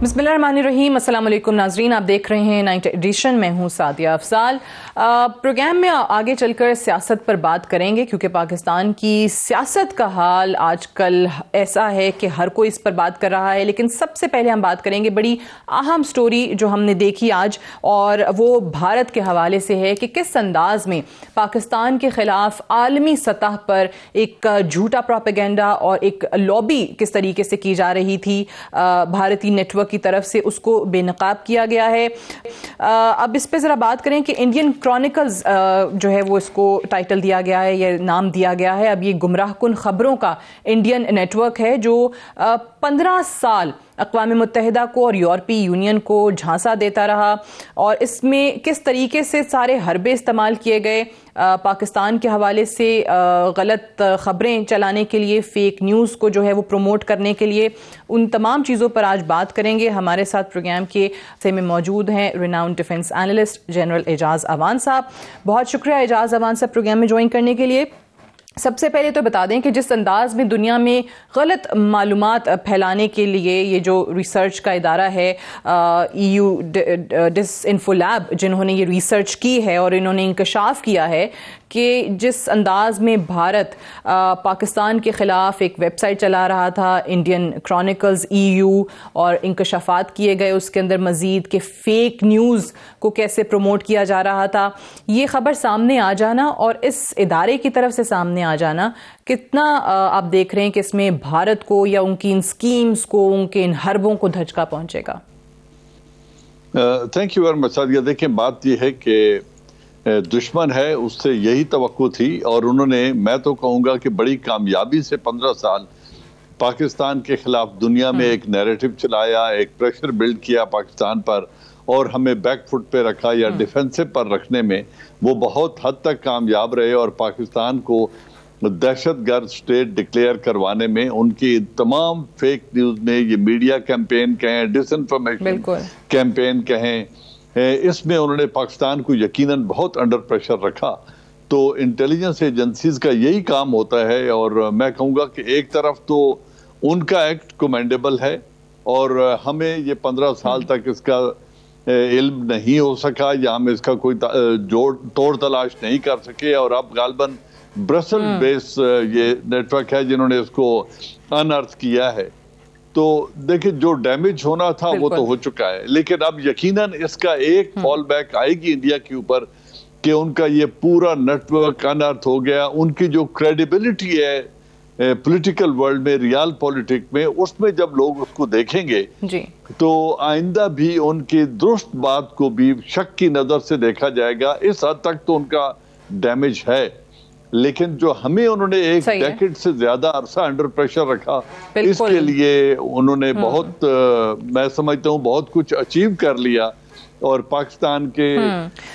बिस्मिल्लाहिर्रहमानिर्रहीम। अस्सलाम वालेकुम नाजरीन, आप देख रहे हैं नाइट एडिशन। मैं हूं सादिया अफजाल। प्रोग्राम में आगे चलकर सियासत पर बात करेंगे क्योंकि पाकिस्तान की सियासत का हाल आजकल ऐसा है कि हर कोई इस पर बात कर रहा है। लेकिन सबसे पहले हम बात करेंगे बड़ी अहम स्टोरी जो हमने देखी आज, और वो भारत के हवाले से है कि किस अंदाज में पाकिस्तान के खिलाफ आलमी सतह पर एक झूठा प्रोपेगेंडा और एक लॉबी किस तरीके से की जा रही थी भारतीय नेटवर्क की तरफ से, उसको बेनकाब किया गया है। अब इस पे जरा बात करें कि इंडियन क्रॉनिकल्स जो है वो इसको टाइटल दिया गया है, ये नाम दिया गया है। अब ये गुमराहकुन खबरों का इंडियन नेटवर्क है जो 15 साल अक़वाम मुत्तहिदा को और यूरोपीय यूनियन को झांसा देता रहा, और इसमें किस तरीके से सारे हरबे इस्तेमाल किए गए पाकिस्तान के हवाले से गलत खबरें चलाने के लिए, फेक न्यूज़ को जो है वो प्रमोट करने के लिए। उन तमाम चीज़ों पर आज बात करेंगे। हमारे साथ प्रोग्राम के से में मौजूद हैं रिनाउंड डिफेंस एनालिस्ट जनरल एजाज़ अवान साहब। बहुत शुक्रिया एजाज़ अवान साहब प्रोग्राम में ज्वाइन करने के लिए। सबसे पहले तो बता दें कि जिस अंदाज में दुनिया में गलत मालूमात फैलाने के लिए ये जो रिसर्च का इदारा है EU डिसइंफो लैब, जिन्होंने ये रिसर्च की है और इन्होंने इंकशाफ किया है कि जिस अंदाज में भारत पाकिस्तान के ख़िलाफ़ एक वेबसाइट चला रहा था इंडियन क्रॉनिकल्स EU, और इंकशाफात किए गए उसके अंदर मज़ीद के फ़ेक न्यूज़ को कैसे प्रमोट किया जा रहा था, ये ख़बर सामने आ जाना और इस इदारे की तरफ से सामने आ जाना, कितना आप देख रहे हैं कि इसमें भारत को या उनकी इन स्कीम्स को, उनके इन हरबों को धचका पहुंचेगा? Thank you very much Sadia. देखिए, बात यह है कि दुश्मन है, उससे यही तवक्को थी, और उन्होंने, मैं तो कहूँगा कि बड़ी कामयाबी से 15 साल पाकिस्तान के खिलाफ दुनिया में एक नैरेटिव चलाया, एक प्रेशर बिल्ड किया पाकिस्तान पर, और हमें बैकफुट पे रखा या डिफेंसिव पर रखने में वो बहुत हद तक कामयाब रहे, और पाकिस्तान को दहशतगर्द स्टेट डिक्लेयर करवाने में उनकी तमाम फेक न्यूज़ में, ये मीडिया कैंपेन कहें, डिसइंफॉर्मेशन कैंपेन कहें, इसमें उन्होंने पाकिस्तान को यकीनन बहुत अंडर प्रेशर रखा। तो इंटेलिजेंस एजेंसीज का यही काम होता है, और मैं कहूँगा कि एक तरफ तो उनका एक्ट कमेंडेबल है, और हमें ये 15 साल तक इसका इल्म नहीं हो सका, या हम इसका कोई तोड़ तलाश नहीं कर सके, और अब गालबन ब्रसल बेस ये नेटवर्क है जिन्होंने इसको अनअर्थ किया है। तो देखिए, जो डैमेज होना था वो तो हो चुका है, लेकिन अब यकीनन इसका एक फॉल बैक आएगी इंडिया के ऊपर कि उनका ये पूरा नेटवर्क अनअर्थ हो गया। उनकी जो क्रेडिबिलिटी है पॉलिटिकल वर्ल्ड में, रियल पॉलिटिक्स में, उसमें जब लोग उसको देखेंगे जी, तो आइंदा भी उनकी दुरुस्त बात को भी शक की नजर से देखा जाएगा। इस हद तक तो उनका डैमेज है, लेकिन जो हमें उन्होंने एक डेकेड से ज्यादा अरसा अंडर प्रेशर रखा, इसके लिए उन्होंने बहुत मैं समझता हूँ बहुत कुछ अचीव कर लिया। और पाकिस्तान के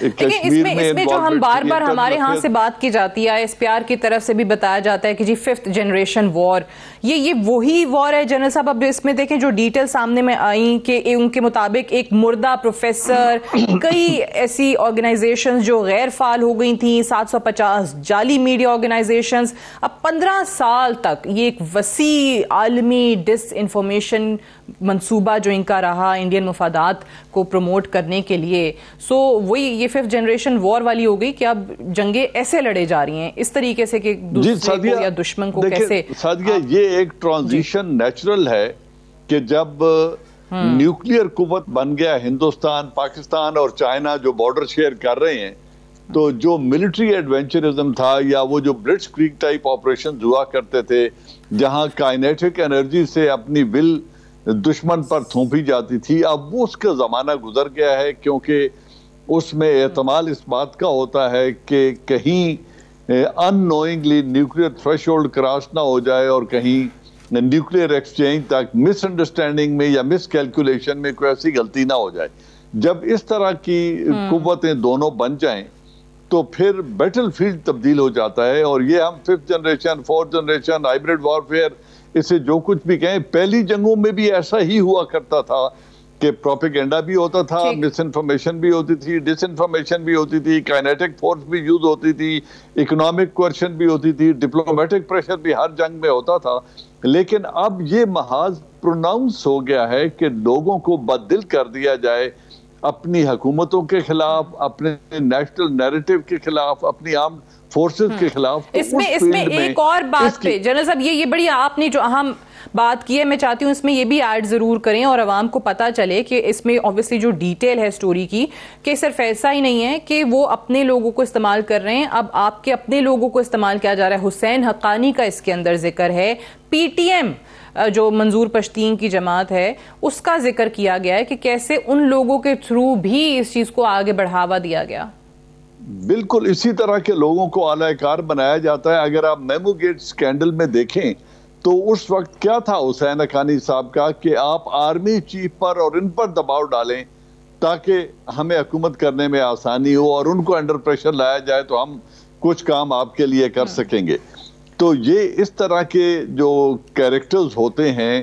कश्मीर में इसमें जो हम बार बार हमारे यहाँ से बात की जाती है, SPR की तरफ से भी बताया जाता है कि जी 5th जनरेशन वॉर, ये वही वॉर है जनरल साहब। अब इसमें देखें जो डिटेल सामने में आई कि उनके मुताबिक एक मुर्दा प्रोफेसर, कई ऐसी ऑर्गेनाइजेशंस जो गैर फाल हो गई थी, 750 जाली मीडिया ऑर्गेनाइजेशंस। अब 15 साल तक ये एक वसी आलमी डिसइंफॉर्मेशन मंसूबा जो इनका रहा इंडियन मुफादात को प्रमोट करने के लिए। सो वही ये 5th जनरेशन वॉर वाली हो गई कि अब जंगे ऐसे लड़े जा रही हैं इस तरीके से कि दूसरे को या दुश्मन को कैसे। सादिया, ये एक ट्रांजिशन नेचुरल है कि जब न्यूक्लियर कुव्वत बन गया हिंदुस्तान, पाकिस्तान और चाइना जो बॉर्डर शेयर कर रहे हैं, तो जो मिलिट्री एडवेंचरिज्म था या वो जो ब्लिट्जक्रीग टाइप ऑपरेशन हुआ करते थे, जहां काइनेटिक एनर्जी से अपनी विल दुश्मन पर थोपी जाती थी, अब वो उसका ज़माना गुजर गया है, क्योंकि उसमें एहतमाल इस बात का होता है कि कहीं अननोइंगली न्यूक्लियर थ्रेशोल्ड क्रॉस ना हो जाए और कहीं न्यूक्लियर एक्सचेंज तक मिसअंडरस्टैंडिंग में या मिसकैलकुलेशन में कोई ऐसी गलती ना हो जाए। जब इस तरह की कुव्वतें दोनों बन जाएं तो फिर बैटलफील्ड तब्दील हो जाता है। और ये हम 5th generation, 4th generation, hybrid warfare, इसे जो कुछ भी कहें, पहली जंगों में भी ऐसा ही हुआ करता था कि प्रोपेगेंडा भी होता था, मिस इन्फॉर्मेशन भी होती थी, डिस इन्फॉर्मेशन भी होती थी, काइनेटिक फोर्स भी यूज होती थी, इकोनॉमिक क्वेश्चन भी होती थी, डिप्लोमेटिक प्रेशर भी हर जंग में होता था। लेकिन अब ये महाज प्रोनाउंस हो गया है कि लोगों को बददिल कर दिया जाए अपनी हुकूमतों के खिलाफ, अपने नेशनल नैरेटिव के खिलाफ, अपनी आर्म्ड फोर्सेस के खिलाफ। तो इसमें एक और बात पे जनरल साहब, ये बड़ी आपने जो अहम बात की है, मैं चाहती हूँ इसमें ये भी ऐड जरूर करें और आवाम को पता चले कि इसमें ऑब्वियसली जो डिटेल है स्टोरी की, कि सिर्फ ऐसा ही नहीं है कि वो अपने लोगों को इस्तेमाल कर रहे हैं, अब आपके अपने लोगों को इस्तेमाल किया जा रहा है। हुसैन हक्कानी का इसके अंदर जिक्र है, पीटीएम जो मंजूर पश्तीन की जमात है उसका जिक्र किया गया है कि कैसे उन लोगों के थ्रू भी इस चीज को आगे बढ़ावा दिया गया। बिल्कुल इसी तरह के लोगों को आलाकार बनाया जाता है। अगर आप मेमो गेट स्कैंडल में देखें तो उस वक्त क्या था हुसैन हक्कानी साहब का कि आप आर्मी चीफ पर और इन पर दबाव डालें ताकि हमें हुकूमत करने में आसानी हो और उनको अंडर प्रेशर लाया जाए तो हम कुछ काम आपके लिए कर सकेंगे। तो ये इस तरह के जो कैरेक्टर्स होते हैं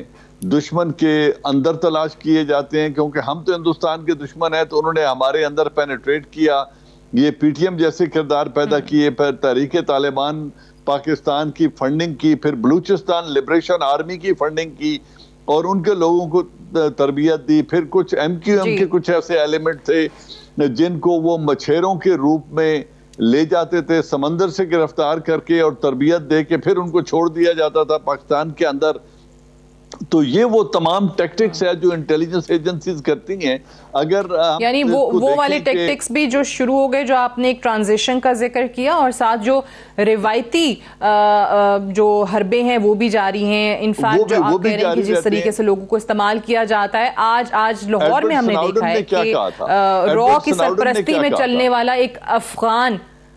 दुश्मन के अंदर तलाश किए जाते हैं, क्योंकि हम तो हिंदुस्तान के दुश्मन हैं, तो उन्होंने हमारे अंदर पेनिट्रेट किया, ये पीटीएम जैसे किरदार पैदा किए, फिर तहरीक तालिबान पाकिस्तान की फंडिंग की, फिर बलूचिस्तान लिबरेशन आर्मी की फंडिंग की और उनके लोगों को तरबियत दी। फिर कुछ MQM के कुछ ऐसे एलिमेंट थे जिनको वो मछेरों के रूप में ले जाते थे, समंदर से गिरफ्तार करके और तरबियत दे के फिर उनको छोड़ दिया जाता था पाकिस्तान के अंदर। तो ये वो तमाम टैक्टिक्स है जो इंटेलिजेंस एजेंसीज करती हैं। अगर यानी वो वाले टैक्टिक्स भी जो शुरू हो गए, जो आपने एक ट्रांजिशन का जिक्र किया, और साथ जो रिवायती जो हरबे हैं वो भी जारी हैं। इनफैक्ट जो आप कह रहे हैं कि जिस तरीके से लोगों को इस्तेमाल किया जाता है, आज लाहौर में हमने देखा है कि रॉ की सरपरस्ती में चलने वाला एक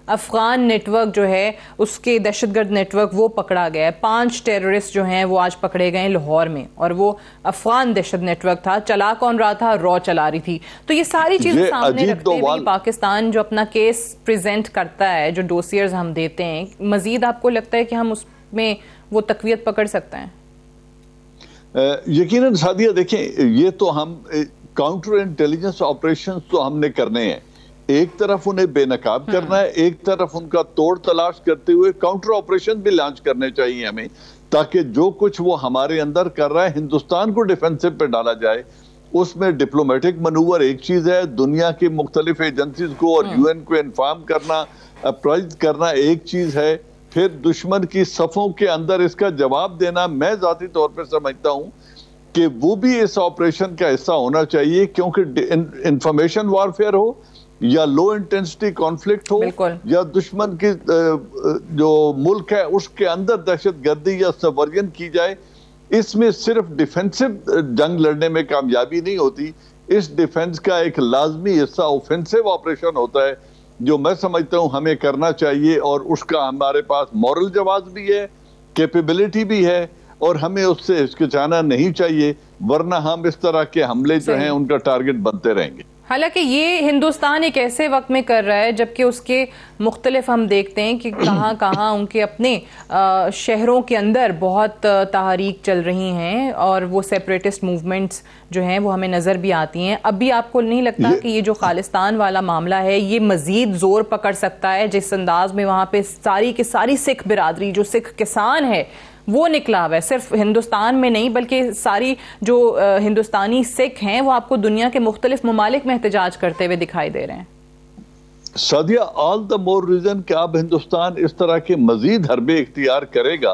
अफगान नेटवर्क जो है, उसके दहशतगर्द नेटवर्क वो पकड़ा गया है। 5 टेररिस्ट जो हैं वो आज पकड़े गए लाहौर में, और वो अफगान दहशत नेटवर्क था। चला कौन रहा था? रॉ चला रही थी। तो ये सारी चीजें सामने रखते हुए पाकिस्तान जो अपना केस प्रेजेंट करता है, जो डोसियर्स हम देते हैं, मजीद आपको लगता है कि हम उसमें वो तकवीत पकड़ सकते हैं? यकीनन सादिया, देखें, ये तो हम काउंटर इंटेलिजेंस ऑपरेशन तो हमने करने हैं। एक तरफ उन्हें बेनकाब करना है, एक तरफ उनका तोड़ तलाश करते हुए काउंटर ऑपरेशन भी लॉन्च करने चाहिए हमें, ताकि जो कुछ वो हमारे अंदर कर रहा है हिंदुस्तान को डिफेंसिव पे डाला जाए। उसमें डिप्लोमेटिक मनूवर एक चीज है, दुनिया की मुख्तलिफ एजेंसीज को और UN को इन्फॉर्म करना, अप्राइज करना एक चीज है, फिर दुश्मन की सफों के अंदर इसका जवाब देना। मैं जाती तौर पर समझता हूँ कि वो भी इस ऑपरेशन का हिस्सा होना चाहिए, क्योंकि इंफॉर्मेशन वॉरफेयर हो या लो इंटेंसिटी कॉन्फ्लिक्ट हो या दुश्मन की जो मुल्क है उसके अंदर दहशतगर्दी या सबवर्जन की जाए, इसमें सिर्फ डिफेंसिव जंग लड़ने में कामयाबी नहीं होती। इस डिफेंस का एक लाजमी हिस्सा ऑफेंसिव ऑपरेशन होता है, जो मैं समझता हूं हमें करना चाहिए, और उसका हमारे पास मॉरल जवाब भी है, कैपेबिलिटी भी है, और हमें उससे हिचकिचाना नहीं चाहिए, वरना हम इस तरह के हमले जो हैं उनका टारगेट बनते रहेंगे। हालांकि ये हिंदुस्तान एक ऐसे वक्त में कर रहा है जबकि उसके मुख्तलिफ हम देखते हैं कि कहाँ कहाँ उनके अपने शहरों के अंदर बहुत तहरीक चल रही हैं, और वो सेपरेटिस्ट मूवमेंट्स जो हैं वो हमें नज़र भी आती हैं। अब भी आपको नहीं लगता कि ये जो खालिस्तान वाला मामला है ये मज़ीद ज़ोर पकड़ सकता है, जिस अंदाज में वहाँ पे सारी की सारी सिख बिरादरी, जो सिख किसान है, वो निकला हुआ है, सिर्फ हिंदुस्तान में नहीं बल्कि सारी जो हिंदुस्तानी सिख हैं वो आपको दुनिया के मुख्तलिफ ममालिक में एहतजाज करते हुए दिखाई दे रहे हैं? Sadia, all the more reason कि अब हिंदुस्तान इस तरह के मजीद हरबे इख्तियार करेगा,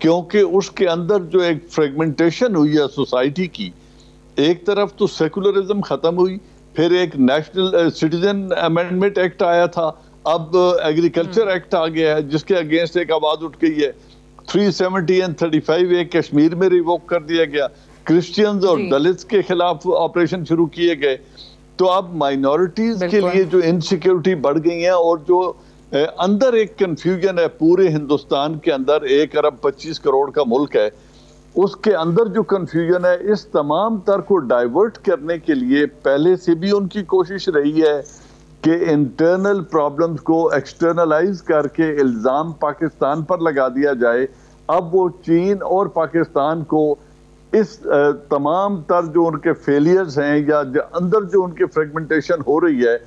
क्योंकि उसके अंदर जो एक फ्रेगमेंटेशन हुई है सोसाइटी की, एक तरफ तो सेकुलरिज्म खत्म हुई, फिर एक नेशनल सिटीजन अमेंडमेंट एक्ट आया था, अब एग्रीकल्चर एक्ट आ गया है जिसके अगेंस्ट एक आवाज उठ गई है। 370 और 35A कश्मीर में रिवोक कर दिया गया, क्रिश्चियंस और दलित्स के खिलाफ ऑपरेशन शुरू किए गए। तो अब माइनॉरिटीज के लिए जो इनसिक्योरिटी बढ़ गई है, और जो अंदर एक कंफ्यूजन है पूरे हिंदुस्तान के अंदर, 1 अरब 25 करोड़ का मुल्क है, उसके अंदर जो कंफ्यूजन है, इस तमाम तर को डाइवर्ट करने के लिए पहले से भी उनकी कोशिश रही है कि इंटरनल प्रॉब्लम्स को एक्सटर्नलाइज करके इल्जाम पाकिस्तान पर लगा दिया जाए। अब वो चीन और पाकिस्तान को इस तमाम तर जो उनके फेलियर्स हैं या अंदर जो उनके फ्रेगमेंटेशन हो रही है,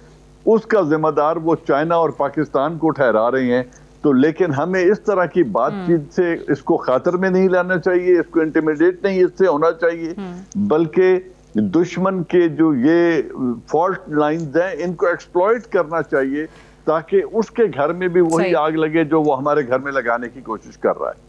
उसका जिम्मेदार वो चाइना और पाकिस्तान को ठहरा रहे हैं। तो लेकिन हमें इस तरह की बातचीत से इसको खातर में नहीं लाना चाहिए, इसको इंटिमिडेट नहीं इससे होना चाहिए, बल्कि दुश्मन के जो ये फॉल्ट लाइंस हैं इनको एक्सप्लॉइट करना चाहिए, ताकि उसके घर में भी वही आग लगे जो वो हमारे घर में लगाने की कोशिश कर रहा है।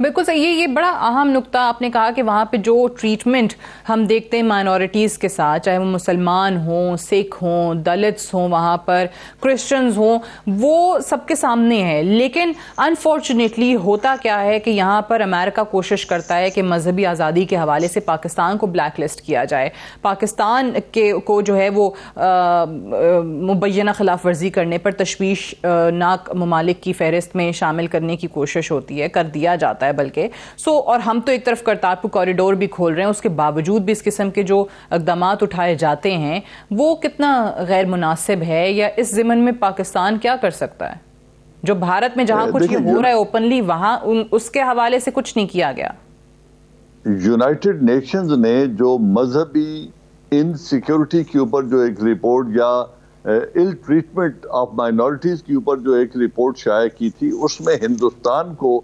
बिल्कुल सही। ये बड़ा अहम नुक्ता आपने कहा कि वहाँ पे जो ट्रीटमेंट हम देखते हैं माइनॉरिटीज़ के साथ, चाहे वो मुसलमान हों, सिख हों, दलित्स हों, वहाँ पर क्रिश्चियंस हों, वो सबके सामने है। लेकिन अनफॉर्चुनेटली होता क्या है कि यहाँ पर अमेरिका कोशिश करता है कि मजहबी आज़ादी के हवाले से पाकिस्तान को ब्लैक लिस्ट किया जाए, पाकिस्तान को जो है वो मुबैना खिलाफ वर्जी करने पर तशवीशनाक ममालिक की फहरिस्त में शामिल करने की कोशिश होती है, कर दिया जाता है बल्कि। और हम तो एक तरफ करतारपुर कॉरिडोर भी खोल रहे हैं, उसके बावजूद भी इस किस्म के जो इक़दाम उठाए जाते हैं वो कितना गैर मुनासिब है, या इस ज़िमन में पाकिस्तान क्या कर सकता है? जो भारत में जहां कुछ ये हो रहा है ओपनली, वहां उसके हवाले से कुछ नहीं किया गया। यूनाइटेड नेशंस ने जो मजहबी इनसिक्योरिटी के ऊपर जो एक रिपोर्ट या इल ट्रीटमेंट ऑफ माइनॉरिटीज के ऊपर जो एक रिपोर्ट शाया की थी, उसमें हिंदुस्तान को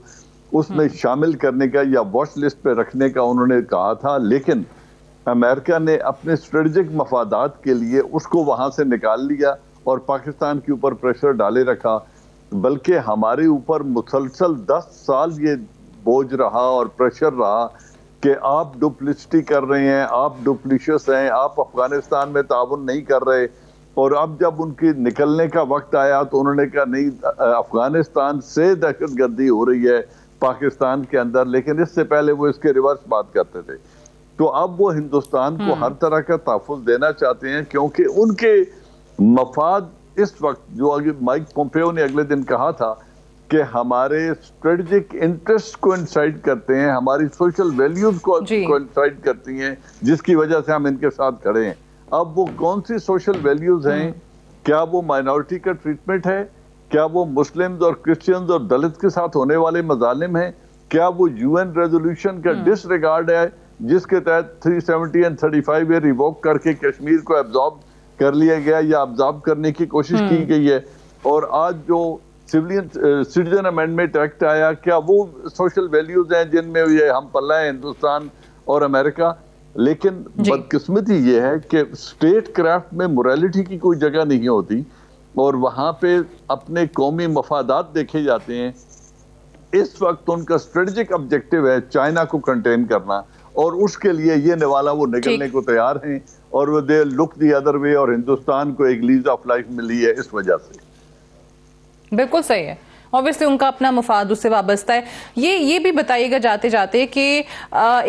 उसमें शामिल करने का या वॉच लिस्ट पे रखने का उन्होंने कहा था, लेकिन अमेरिका ने अपने स्ट्रेटेजिक मफादात के लिए उसको वहां से निकाल लिया और पाकिस्तान के ऊपर प्रेशर डाले रखा। बल्कि हमारे ऊपर मुसलसल 10 साल ये बोझ रहा और प्रेशर रहा कि आप डुप्लिसिटी कर रहे हैं, आप डुप्लिशियस हैं, आप अफगानिस्तान में ताउन नहीं कर रहे। और अब जब उनकी निकलने का वक्त आया तो उन्होंने कहा नहीं, अफगानिस्तान से दहशतगर्दी हो रही है पाकिस्तान के अंदर, लेकिन इससे पहले वो इसके रिवर्स बात करते थे। तो अब वो हिंदुस्तान को हर तरह का तहफ़्फ़ुज़ देना चाहते हैं, क्योंकि उनके मफाद इस वक्त, जो आगे माइक पोम्पेओ ने अगले दिन कहा था कि हमारे स्ट्रेटेजिक इंटरेस्ट को इंसाइड करते हैं, हमारी सोशल वैल्यूज को इंसाइड करती हैं, जिसकी वजह से हम इनके साथ खड़े हैं। अब वो कौन सी सोशल वैल्यूज हैं? क्या वो माइनॉरिटी का ट्रीटमेंट है? क्या वो मुस्लिम्स और क्रिश्चियंस और दलित के साथ होने वाले मजालिम हैं? क्या वो यूएन रेजोल्यूशन का डिसरिगार्ड है जिसके तहत 370 और 35 ये रिवोक करके कश्मीर को एब्जॉर्ब कर लिया गया या एब्जॉर्ब करने की कोशिश की गई है? और आज जो सिविलियन सिटीजन अमेंडमेंट एक्ट आया, क्या वो सोशल वैल्यूज हैं जिनमें ये हम पल्ला है हिंदुस्तान और अमेरिका? लेकिन बदकिस्मती ये है कि स्टेट क्राफ्ट में मोरालिटी की कोई जगह नहीं होती और वहां पे अपने कौमी मफादात देखे जाते हैं। इस वक्त उनका स्ट्रेटेजिक ऑब्जेक्टिव है चाइना को कंटेन करना, और उसके लिए ये निवाला वो निकलने को तैयार हैं, और वो they look the other way, और हिंदुस्तान को एक लीज ऑफ लाइफ मिली है इस वजह से। बिल्कुल सही है, ऑब्वियसली उनका अपना मफाद उससे वाबस्ता है। ये भी बताइएगा जाते जाते कि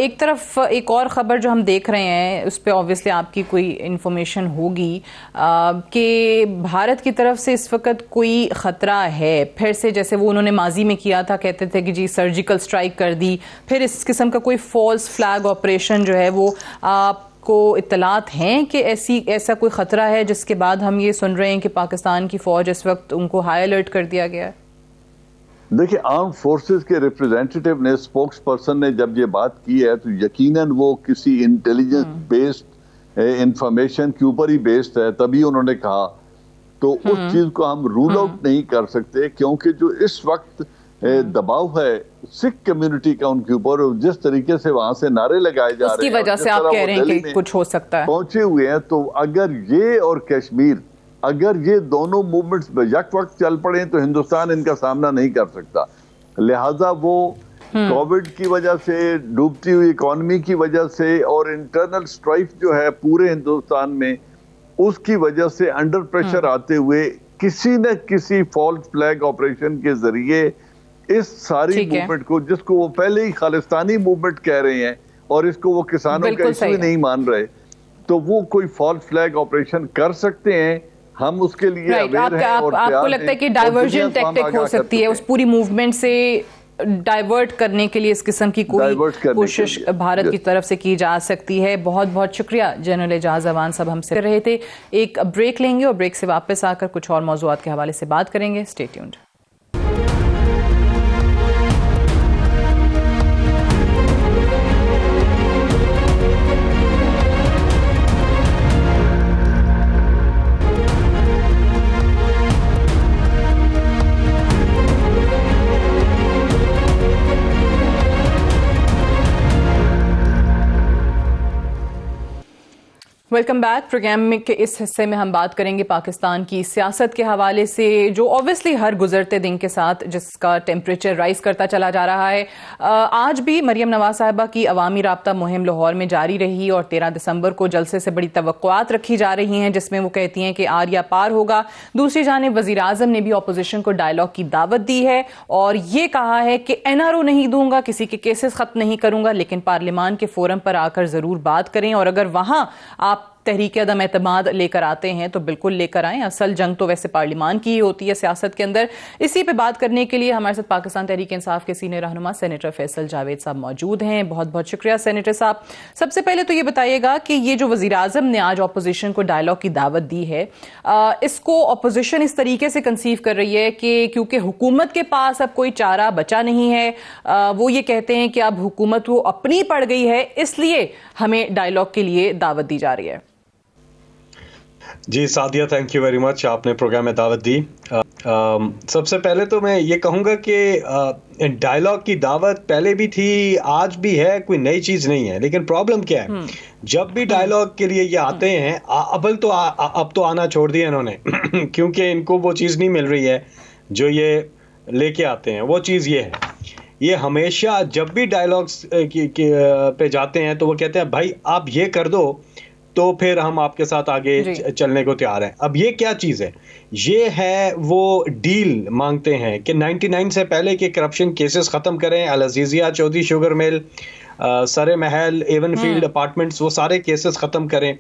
एक तरफ एक और ख़बर जो हम देख रहे हैं उस पर ऑब्वियसली आपकी कोई इन्फॉर्मेशन होगी कि भारत की तरफ से इस वक्त कोई ख़तरा है फिर से, जैसे वो उन्होंने माजी में किया था, कहते थे कि जी सर्जिकल स्ट्राइक कर दी, फिर इस किस्म का कोई फॉल्स फ्लैग ऑपरेशन जो है वो को इत्तलात हैं कि ऐसा कोई ख़तरा है, जिसके बाद हम ये सुन रहे हैं कि पाकिस्तान की फ़ौज इस वक्त उनको हाई अलर्ट कर दिया गया है? देखिए, आर्म फोर्सेस के रिप्रेजेंटेटिव ने, स्पोक्स पर्सन ने जब ये बात की है तो यकीनन वो किसी इंटेलिजेंस बेस्ड इंफॉर्मेशन के ऊपर ही बेस्ड है, तभी उन्होंने कहा। तो उस चीज को हम रूल आउट नहीं कर सकते, क्योंकि जो इस वक्त दबाव है सिख कम्युनिटी का उनके ऊपर, जिस तरीके से वहां से नारे लगाए जा रहे हैं, उसकी वजह से आप कह रहे हैं कि कुछ हो सकता है पहुंचे हुए हैं। तो अगर ये और कश्मीर, अगर ये दोनों मूवमेंट्स यक वक्त चल पड़े तो हिंदुस्तान इनका सामना नहीं कर सकता। लिहाजा वो कोविड की वजह से, डूबती हुई इकोनॉमी की वजह से और इंटरनल स्ट्राइफ जो है पूरे हिंदुस्तान में, उसकी वजह से अंडर प्रेशर आते हुए किसी न किसी फॉल्स फ्लैग ऑपरेशन के जरिए इस सारी मूवमेंट को, जिसको वो पहले ही खालिस्तानी मूवमेंट कह रहे हैं और इसको वो किसानों का इशू नहीं मान रहे, तो वो कोई फॉल्स फ्लैग ऑपरेशन कर सकते हैं। हम उसके लिए अवेयर हैं और आपको लगता है कि डाइवर्जन टैक्टिक हो सकती है उस पूरी मूवमेंट से डाइवर्ट करने के लिए, इस किस्म की कोई कोशिश भारत की तरफ से की जा सकती है? बहुत बहुत शुक्रिया जनरल एजाज अवान साहब हमसे कर रहे थे। एक ब्रेक लेंगे और ब्रेक से वापस आकर कुछ और मौज़ूआत के हवाले से बात करेंगे। Stay tuned. Welcome back. Programme में के इस हिस्से में हम बात करेंगे पाकिस्तान की सियासत के हवाले से, जो ऑब्वियसली हर गुजरते दिन के साथ जिसका टेम्परेचर राइज करता चला जा रहा है। आज भी मरियम नवाज साहिबा की अवामी राब्ता मुहिम लाहौर में जारी रही और 13 दिसंबर को जलसे से बड़ी तवक्कुआत रखी जा रही हैं, जिसमें वो कहती हैं कि आर या पार होगा। दूसरी जानिब वजीर आजम ने भी अपोजिशन को डायलॉग की दावत दी है और ये कहा है कि NRO नहीं दूंगा, किसी के केसेस खत्म नहीं करूंगा, लेकिन पार्लियामान के फोरम पर आकर जरूर बात करें और अगर वहां आप तहरीक अदम एतमाद लेकर आते हैं तो बिल्कुल लेकर आएं। असल जंग तो वैसे पार्लियामान की ही होती है सियासत के अंदर। इसी पे बात करने के लिए हमारे साथ पाकिस्तान तहरीक इंसाफ के सीनियर रहनुमा सेनेटर फैसल जावेद साहब मौजूद हैं। बहुत बहुत शुक्रिया सेनेटर साहब। सबसे पहले तो ये बताइएगा कि ये जो वजीर आजम ने आज अपोजिशन को डायलॉग की दावत दी है, इसको अपोजिशन इस तरीके से कंसीव कर रही है कि क्योंकि हुकूमत के पास अब कोई चारा बचा नहीं है, वो ये कहते हैं कि अब हुकूमत वो अपनी पड़ गई है, इसलिए हमें डायलॉग के लिए दावत दी जा रही है। जी Sadia, thank you very much, आपने प्रोग्राम में दावत दी। सबसे पहले तो मैं ये कहूँगा कि डायलॉग की दावत पहले भी थी, आज भी है, कोई नई चीज़ नहीं है। लेकिन प्रॉब्लम क्या है, जब भी डायलॉग के लिए ये आते हैं, अब तो आना छोड़ दिया इन्होंने क्योंकि इनको वो चीज़ नहीं मिल रही है जो ये लेके आते हैं। वो चीज़ ये है, ये हमेशा जब भी डायलॉग्स पे जाते हैं तो वो कहते हैं भाई आप ये कर दो तो फिर हम आपके साथ आगे चलने को तैयार हैं। अब ये क्या चीज़ है? ये है वो डील मांगते हैं कि 99 से पहले के करप्शन केसेस ख़त्म करें, अल अजीज़िया चौधरी शुगर मिल, सरे महल, एवन फील्ड अपार्टमेंट्स, वो सारे केसेस ख़त्म करें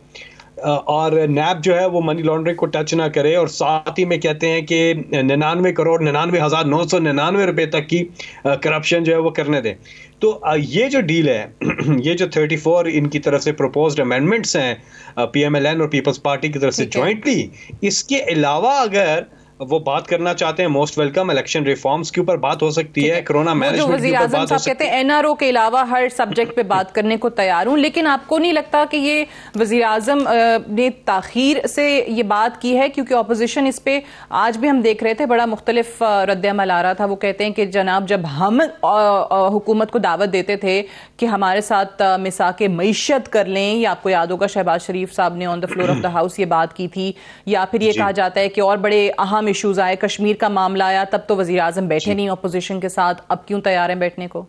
और नैब जो है वो मनी लॉन्ड्रिंग को टच ना करे। और साथ ही में कहते हैं कि 99,99,999 रुपए तक की करप्शन जो है वो करने दें। तो ये जो डील है ये जो 34 इनकी तरफ से प्रपोज्ड अमेंडमेंट्स हैं PMLN और पीपल्स पार्टी की तरफ से जॉइंटली, इसके अलावा अगर वो बात करना चाहते हैं मोस्ट वेलकम इलेक्शन रिफॉर्म्स के ऊपर बात हो सकती है, कोरोना मैनेजमेंट के ऊपर बात हो सकती है। NRO के अलावा हर सब्जेक्ट पे बात करने को तैयार हूं, लेकिन आपको नहीं लगता कि ये वजीर आजम ने ताखीर से ये बात की है? क्योंकि ऑपोजिशन इस पे आज भी हम देख रहे थे बड़ा मुख्तलिफ रद्द-ए-अमल आ रहा था। वो कहते हैं कि जनाब जब हम हुकूमत को दावत देते थे कि हमारे साथ मिसाके मईशत कर लें, या आपको याद होगा शहबाज शरीफ साहब ने on the floor of the house ये बात की थी, या फिर ये कहा जाता है कि और बड़े अहम इश्यूज आए, कश्मीर का मामला आया, तब तो वजीर आजम बैठे नहीं अपोजिशन के साथ, अब क्यों तैयार हैं बैठने को?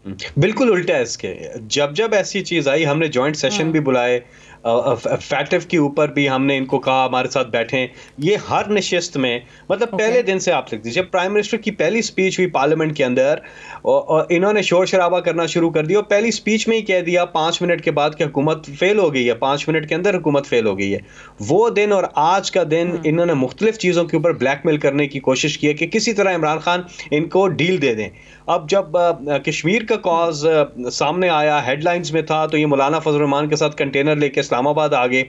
बिल्कुल उल्टा है इसके। जब ऐसी चीज आई, हमने जॉइंट सेशन भी बुलाए, फैक्टिव के ऊपर भी हमने इनको कहा हमारे साथ बैठें। ये हर नशिस्त में, मतलब पहले दिन से आप लिख दीजिए, प्राइम मिनिस्टर की पहली स्पीच हुई पार्लियामेंट के अंदर और इन्होंने शोर शराबा करना शुरू कर दिया और पहली स्पीच में ही कह दिया 5 मिनट के बाद कि हुकूमत फेल हो गई है, 5 मिनट के अंदर हुकूमत फेल हो गई है। वो दिन और आज का दिन इन्होंने मुख्तलिफ चीज़ों के ऊपर ब्लैकमेल करने की कोशिश की है कि किसी तरह इमरान खान इनको डील दे दें। अब जब कश्मीर का कॉज सामने आया, हेडलाइंस में था, तो ये मौलाना फजल रहमान के साथ कंटेनर लेके इस्लामाबाद आ गए,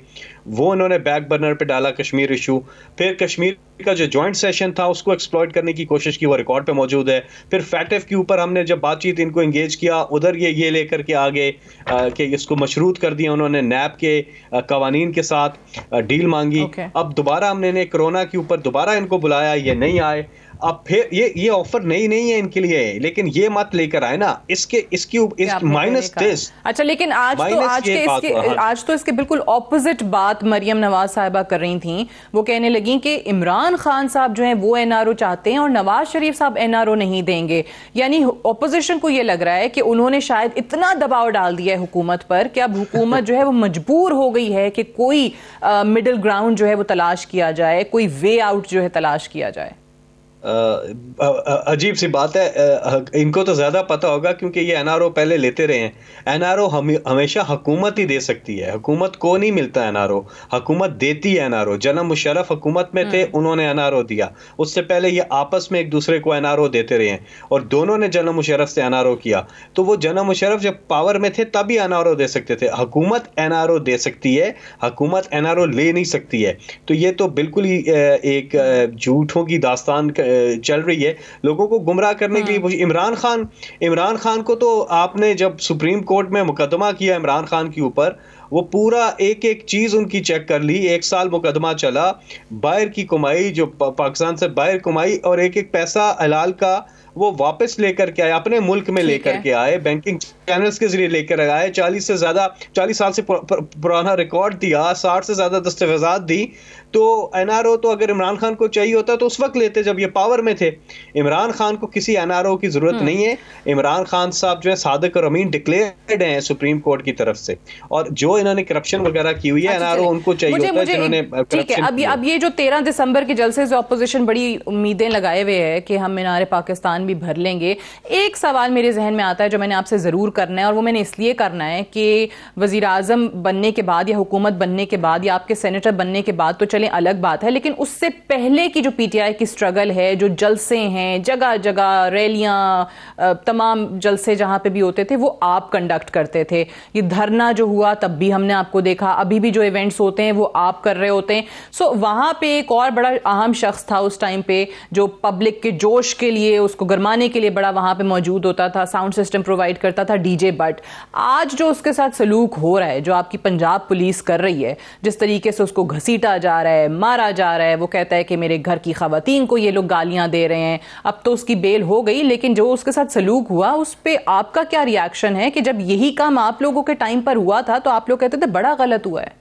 वो इन्होंने बैक बर्नर पे डाला कश्मीर इशू। फिर कश्मीर का जो जॉइंट सेशन था उसको एक्सप्लॉइट करने की कोशिश की, वो रिकॉर्ड पे मौजूद है। फिर फैक्टिव के ऊपर हमने जब बातचीत इनको एंगेज किया, उधर ये लेकर के आ गए कि इसको मशरूत कर दिया उन्होंने, नैब के कवानीन के साथ डील मांगी। अब दोबारा हमने इन्हें कोरोना के ऊपर दोबारा इनको बुलाया, ये नहीं आए। अब फिर ये ऑफर नहीं है इनके लिए, लेकिन ये मत लेकर आए ना, इसकी माइनस दिस। अच्छा, लेकिन आज तो इसके बिल्कुल ऑपोजिट बात मरियम नवाज साहिबा कर रही थी। वो कहने लगी कि इमरान खान साहब जो हैं वो NRO चाहते हैं और नवाज शरीफ साहब NRO नहीं देंगे। यानी ऑपोजिशन को ये लग रहा है कि उन्होंने शायद इतना दबाव डाल दिया है हुकूमत पर कि अब हुकूमत जो है वो मजबूर हो गई है कि कोई मिडिल ग्राउंड जो है वो तलाश किया जाए, कोई वे आउट जो है तलाश किया जाए। अजीब सी बात है, इनको तो ज़्यादा पता होगा क्योंकि ये NRO पहले लेते रहे हैं। NRO हमेशा हुकूमत ही दे सकती है, हुकूमत को नहीं मिलता NRO, हुकूमत देती है NRO। जनम मुशर्रफ हुकूमत में थे, उन्होंने NRO दिया, उससे पहले ये आपस में एक दूसरे को NRO देते रहे हैं और दोनों ने जनम मुशर्रफ से NRO किया। तो वो जनम मुशर्रफ जब पावर में थे तभी NRO दे सकते थे, हुकूमत NRO दे सकती है, हुकूमत NRO ले नहीं सकती है। तो ये तो बिल्कुल ही एक झूठों की दास्तान चल रही है, लोगों को गुमराह करने के लिए। इमरान खान को तो आपने जब सुप्रीम कोर्ट में मुकदमा किया इमरान खान के ऊपर वो पूरा एक एक चीज उनकी चेक कर ली। 1 साल मुकदमा चला, बाहर की कमाई जो पाकिस्तान से बाहर कमाई, और एक एक पैसा हलाल का वो वापस लेकर के आए, अपने मुल्क में लेकर के आए, बैंकिंग चैनल्स के जरिए लेकर आए। 40 साल से पुराना रिकॉर्ड दिया, 60 से ज्यादा दस्तावेजात दी। तो एनआरओ तो अगर इमरान खान को चाहिए होता तो उस वक्त लेते जब ये पावर में थे। इमरान खान को किसी एनआरओ की जरूरत नहीं है। इमरान खान साहब जो है सादिक और अमीन डिक्लेयर्ड हैं सुप्रीम कोर्ट की तरफ से, और जो इन्होंने करप्शन वगैरह की हुई है एनआरओ उनको चाहिए होता है जिन्होंने। ठीक है, अब ये जो 13 दिसंबर के जलसे से ऑपोजिशन बड़ी उम्मीदें लगाए हुए है कि हम मीनार पाकिस्तान भी भर लेंगे। एक सवाल मेरे जहन में आता है जो मैंने आपसे जरूर करना है, और वो मैंने इसलिए करना है कि वजीर आजम बनने के बाद या हुकूमत बनने के बाद या आपके सेनेटर बनने के बाद तो चलें अलग बात है, लेकिन उससे पहले की जो पीटीआई की स्ट्रगल है, जो जलसे हैं, जगह जगह रैलियां, तमाम जलसे जहां पे भी होते थे वो आप कंडक्ट करते थे। ये धरना जो हुआ तब भी हमने आपको देखा, अभी भी जो इवेंट्स होते हैं वो आप कर रहे होते हैं। सो वहां पे एक और बड़ा अहम शख्स था उस टाइम पे जो पब्लिक के जोश के लिए, उसको गरमाने के लिए बड़ा वहां पे मौजूद होता था, साउंड सिस्टम प्रोवाइड करता था, डीजे बट। आज जो उसके साथ सलूक हो रहा है, जो आपकी पंजाब पुलिस कर रही है, जिस तरीके से उसको घसीटा जा रहा है, मारा जा रहा है, वो कहता है कि मेरे घर की खवातीन को ये लोग गालियां दे रहे हैं। अब तो उसकी बेल हो गई, लेकिन जो उसके साथ सलूक हुआ उस पे आपका क्या रिएक्शन है कि जब यही काम आप लोगों के टाइम पर हुआ था तो आप लोग कहते थे बड़ा गलत हुआ है?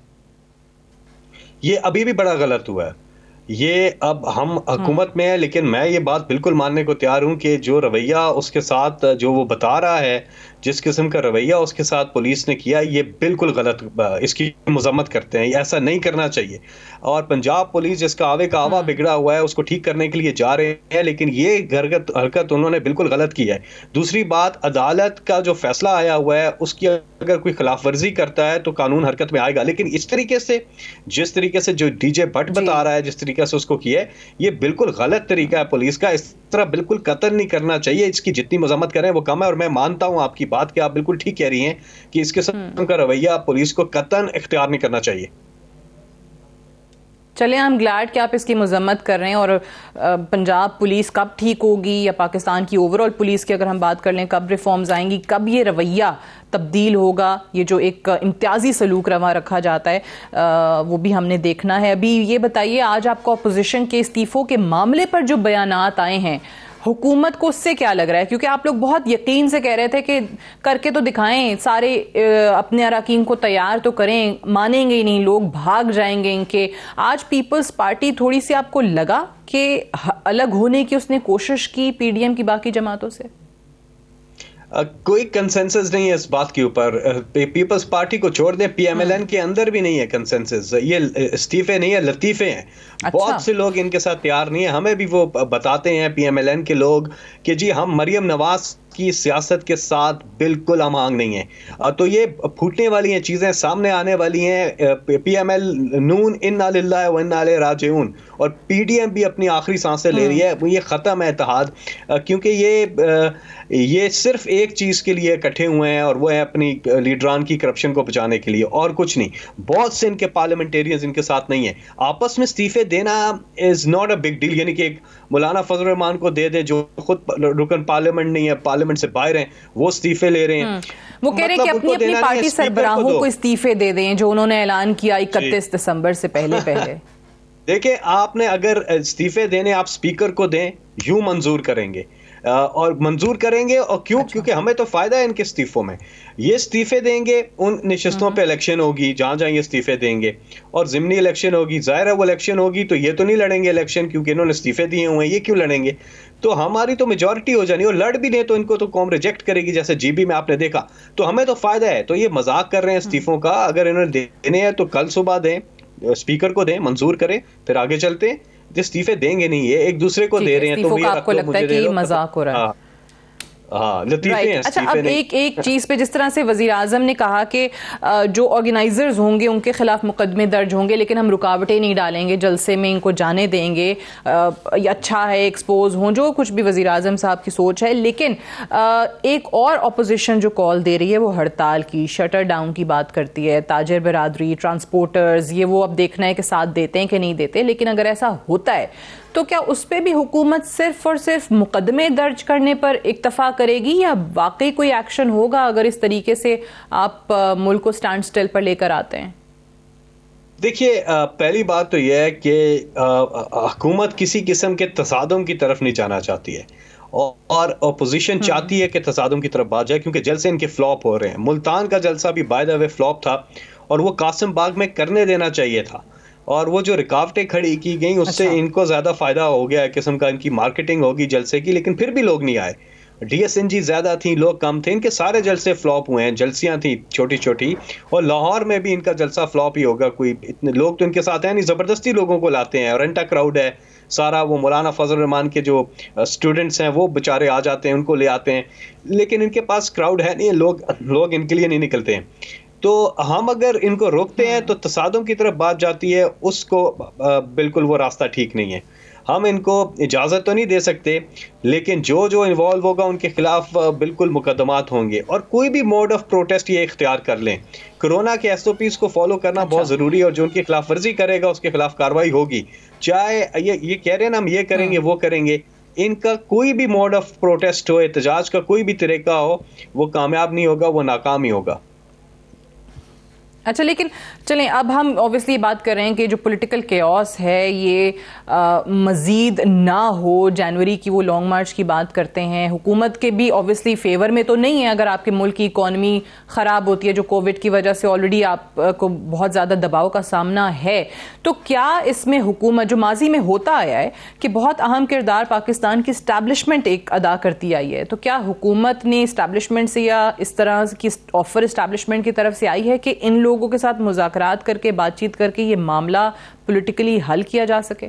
ये अभी भी बड़ा गलत हुआ है। ये अब हम हुकूमत में है, लेकिन मैं ये बात बिल्कुल मानने को तैयार हूं कि जो रवैया उसके साथ जो वो बता रहा है, जिस किस्म का रवैया उसके साथ पुलिस ने किया, ये बिल्कुल गलत, इसकी मजम्मत करते हैं। ऐसा नहीं करना चाहिए। और पंजाब पुलिस जिसका आवे का आवा बिगड़ा हुआ है उसको ठीक करने के लिए जा रहे हैं, लेकिन ये हरकत उन्होंने बिल्कुल गलत की है। दूसरी बात, अदालत का जो फैसला आया हुआ है उसकी अगर कोई खिलाफ वर्जी करता है तो कानून हरकत में आएगा। लेकिन इस तरीके से, जिस तरीके से जो डीजे भट्ट बता रहा है, जिस तरीके से उसको किया है, ये बिल्कुल गलत तरीका है पुलिस का। इस तरह बिल्कुल कतल नहीं करना चाहिए। इसकी जितनी मजम्मत करें वो कम है। और मैं मानता हूं आपकी बात कि आप बिल्कुल ठीक कह रही हैं कि इस किस्म का रवैया पुलिस को कतन इख्तियार नहीं करना चाहिए। चले, हम ग्लैड कि आप इसकी मजम्मत कर रहे हैं। और पंजाब पुलिस कब ठीक होगी, या पाकिस्तान की ओवरऑल पुलिस की अगर हम बात कर लें, कब रिफॉर्म्स आएंगी, कब ये रवैया तब्दील होगा, ये जो एक इम्तियाजी सलूक रवा रखा जाता है वो भी हमने देखना है। अभी ये बताइए, आज आपको अपोजिशन के इस्तीफों के मामले पर जो बयानात आए हैं, हुकूमत को उससे क्या लग रहा है? क्योंकि आप लोग बहुत यकीन से कह रहे थे कि करके तो दिखाएं, सारे अपने अरकान को तैयार तो करें, मानेंगे ही नहीं, लोग भाग जाएंगे इनके। आज पीपल्स पार्टी थोड़ी सी आपको लगा कि अलग होने की उसने कोशिश की पीडीएम की बाकी जमातों से? कोई कंसेंसस नहीं है इस बात के ऊपर। पीपल्स पार्टी को छोड़ दें, पीएमएलएन के अंदर भी नहीं है कंसेंसस। ये इस्तीफे नहीं है, लतीफे हैं। अच्छा। बहुत से लोग इनके साथ तैयार नहीं है। हमें भी वो बताते हैं पीएमएलएन के लोग कि जी हम मरियम नवाज की सियासत के साथ बिल्कुल हम आंग नहीं है। तो ये फूटने वाली हैं चीजें, सामने आने वाली हैं। पीएमएल नून इन्ना लिल्लाहि व इन्ना इलैहि राजिऊन, और पीडीएम भी अपनी आखिरी सांसें ले रही है। ये खत्म है इत्तेहाद, क्योंकि ये सिर्फ एक चीज के लिए इकट्ठे हुए हैं, और वो है अपनी लीडरान की करप्शन को बचाने के लिए, और कुछ नहीं। बहुत से इनके पार्लियामेंटेरियंस इनके साथ नहीं है। आपस में इस्तीफे देना is not a big deal. यानी कि एक मौलाना फजल रहमान को दे दे जो खुद रुकन पार्लियामेंट नहीं है, पार्लियामेंट से बाहर हैं, वो इस्तीफे ले रहे हैं। वो कह रहे हैं कि अपनी अपनी पार्टी सरबराहों को इस्तीफे दे दें, जो उन्होंने ऐलान किया 31 दिसंबर से पहले। देखिए, आपने अगर इस्तीफे देने आप स्पीकर को दें, यूं मंजूर करेंगे और मंजूर करेंगे। और क्यों? क्योंकि हमें तो फायदा है इनके इस्तीफों में। ये इस्तीफे देंगे, उन नशिस्तों पे इलेक्शन होगी जहां जहां ये इस्तीफे देंगे, और जिमनी इलेक्शन होगी। जाहिर है वो इलेक्शन होगी तो ये तो नहीं लड़ेंगे इलेक्शन, क्योंकि इन्होंने इस्तीफे दिए हुए हैं, ये क्यों लड़ेंगे? तो हमारी तो मेजॉरिटी हो जानी, और लड़ भी दें तो इनको तो कौम रिजेक्ट करेगी, जैसे जीबी में आपने देखा। तो हमें तो फायदा है। तो ये मजाक कर रहे हैं इस्तीफों का। अगर इन्होंने देने हैं तो कल सुबह दें, स्पीकर को दें, मंजूर करें, फिर आगे चलते हैं। इस्तीफे देंगे नहीं, ये एक दूसरे को दे रहे हैं। तो आपको लगता है कि मजाक हो रहा है? हाँ, लतीफे हैं। अच्छा, अब एक चीज पे, जिस तरह से वजीर आजम ने कहा कि जो ऑर्गेनाइजर्स होंगे उनके खिलाफ मुकदमे दर्ज होंगे, लेकिन हम रुकावटें नहीं डालेंगे, जलसे में इनको जाने देंगे, अच्छा है एक्सपोज हों, जो कुछ भी वजीर आजम साहब की सोच है। लेकिन एक और अपोजिशन जो कॉल दे रही है वो हड़ताल की, शटर डाउन की बात करती है। ताजर बरादरी, ट्रांसपोर्टर्स, ये वो अब देखना है कि साथ देते हैं कि नहीं देते। लेकिन अगर ऐसा होता है तो क्या उस पर भी हुकूमत सिर्फ और सिर्फ मुकदमे दर्ज करने पर इक्तफा करेगी या वाकई कोई एक्शन होगा अगर इस तरीके से आप मुल्क को स्टैंड स्टिल पर लेकर आते हैं? देखिए, पहली बात तो यह है कि हुकूमत किसी किस्म के तसादुम की तरफ नहीं जाना चाहती है और अपोजिशन चाहती है कि तसादुम की तरफ बात जाए, क्योंकि जलसे इनके फ्लॉप हो रहे हैं। मुल्तान का जलसा भी बाय द वे फ्लॉप था और वो कासिम बाग में करने देना चाहिए था, और वो जो रुकावटें खड़ी की गई उससे इनको ज्यादा फायदा हो गया, किस्म का इनकी मार्केटिंग होगी जलसे की, लेकिन फिर भी लोग नहीं आए। DSNG ज्यादा थी, लोग कम थे, इनके सारे जलसे फ्लॉप हुए हैं। जलसियां थी छोटी छोटी, और लाहौर में भी इनका जलसा फ्लॉप ही होगा। कोई इतने लोग तो इनके साथ हैं नहीं, जबरदस्ती लोगों को लाते हैं और रेंटा क्राउड है सारा। वो मौलाना फजल रहमान के जो स्टूडेंट्स हैं वो बेचारे आ जाते हैं, उनको ले आते हैं, लेकिन इनके पास क्राउड है नहीं, लोग इनके लिए नहीं निकलते हैं। तो हम अगर इनको रोकते हैं तो तसादुम की तरफ बात जाती है, उसको बिल्कुल वो रास्ता ठीक नहीं है। हम इनको इजाज़त तो नहीं दे सकते, लेकिन जो जो इन्वॉल्व होगा उनके खिलाफ बिल्कुल मुकदमात होंगे, और कोई भी मोड ऑफ प्रोटेस्ट ये इख्तियार कर लें। कोरोना के SOPs को फॉलो करना बहुत ज़रूरी है, और जो उनकी खिलाफ वर्जी करेगा उसके खिलाफ कार्रवाई होगी। चाहे ये कह रहे हैं ना हम ये करेंगे वो करेंगे, इनका कोई भी मोड ऑफ प्रोटेस्ट हो, एहतजाज का कोई भी तरीका हो, वो कामयाब नहीं होगा, वो नाकाम ही होगा। अच्छा, लेकिन चलें अब हम ऑब्वियसली बात कर रहे हैं कि जो पॉलिटिकल केओस है ये मज़ीद ना हो। जनवरी की वो लॉन्ग मार्च की बात करते हैं, हुकूमत के भी ऑब्वियसली फेवर में तो नहीं है अगर आपके मुल्क की इकॉनमी ख़राब होती है, जो कोविड की वजह से ऑलरेडी आपको बहुत ज़्यादा दबाव का सामना है। तो क्या इसमें हुकूमत, जो माजी में होता आया है कि बहुत अहम किरदार पाकिस्तान की इस्टेब्लिशमेंट एक अदा करती आई है, तो क्या हुकूमत ने इस्टेब्लिशमेंट से या इस तरह की ऑफर इस्टेब्लिशमेंट की तरफ से आई है कि इन लोगों के साथ मुज़ाकरात करके, बातचीत करके ये मामला पॉलिटिकली हल किया जा सके?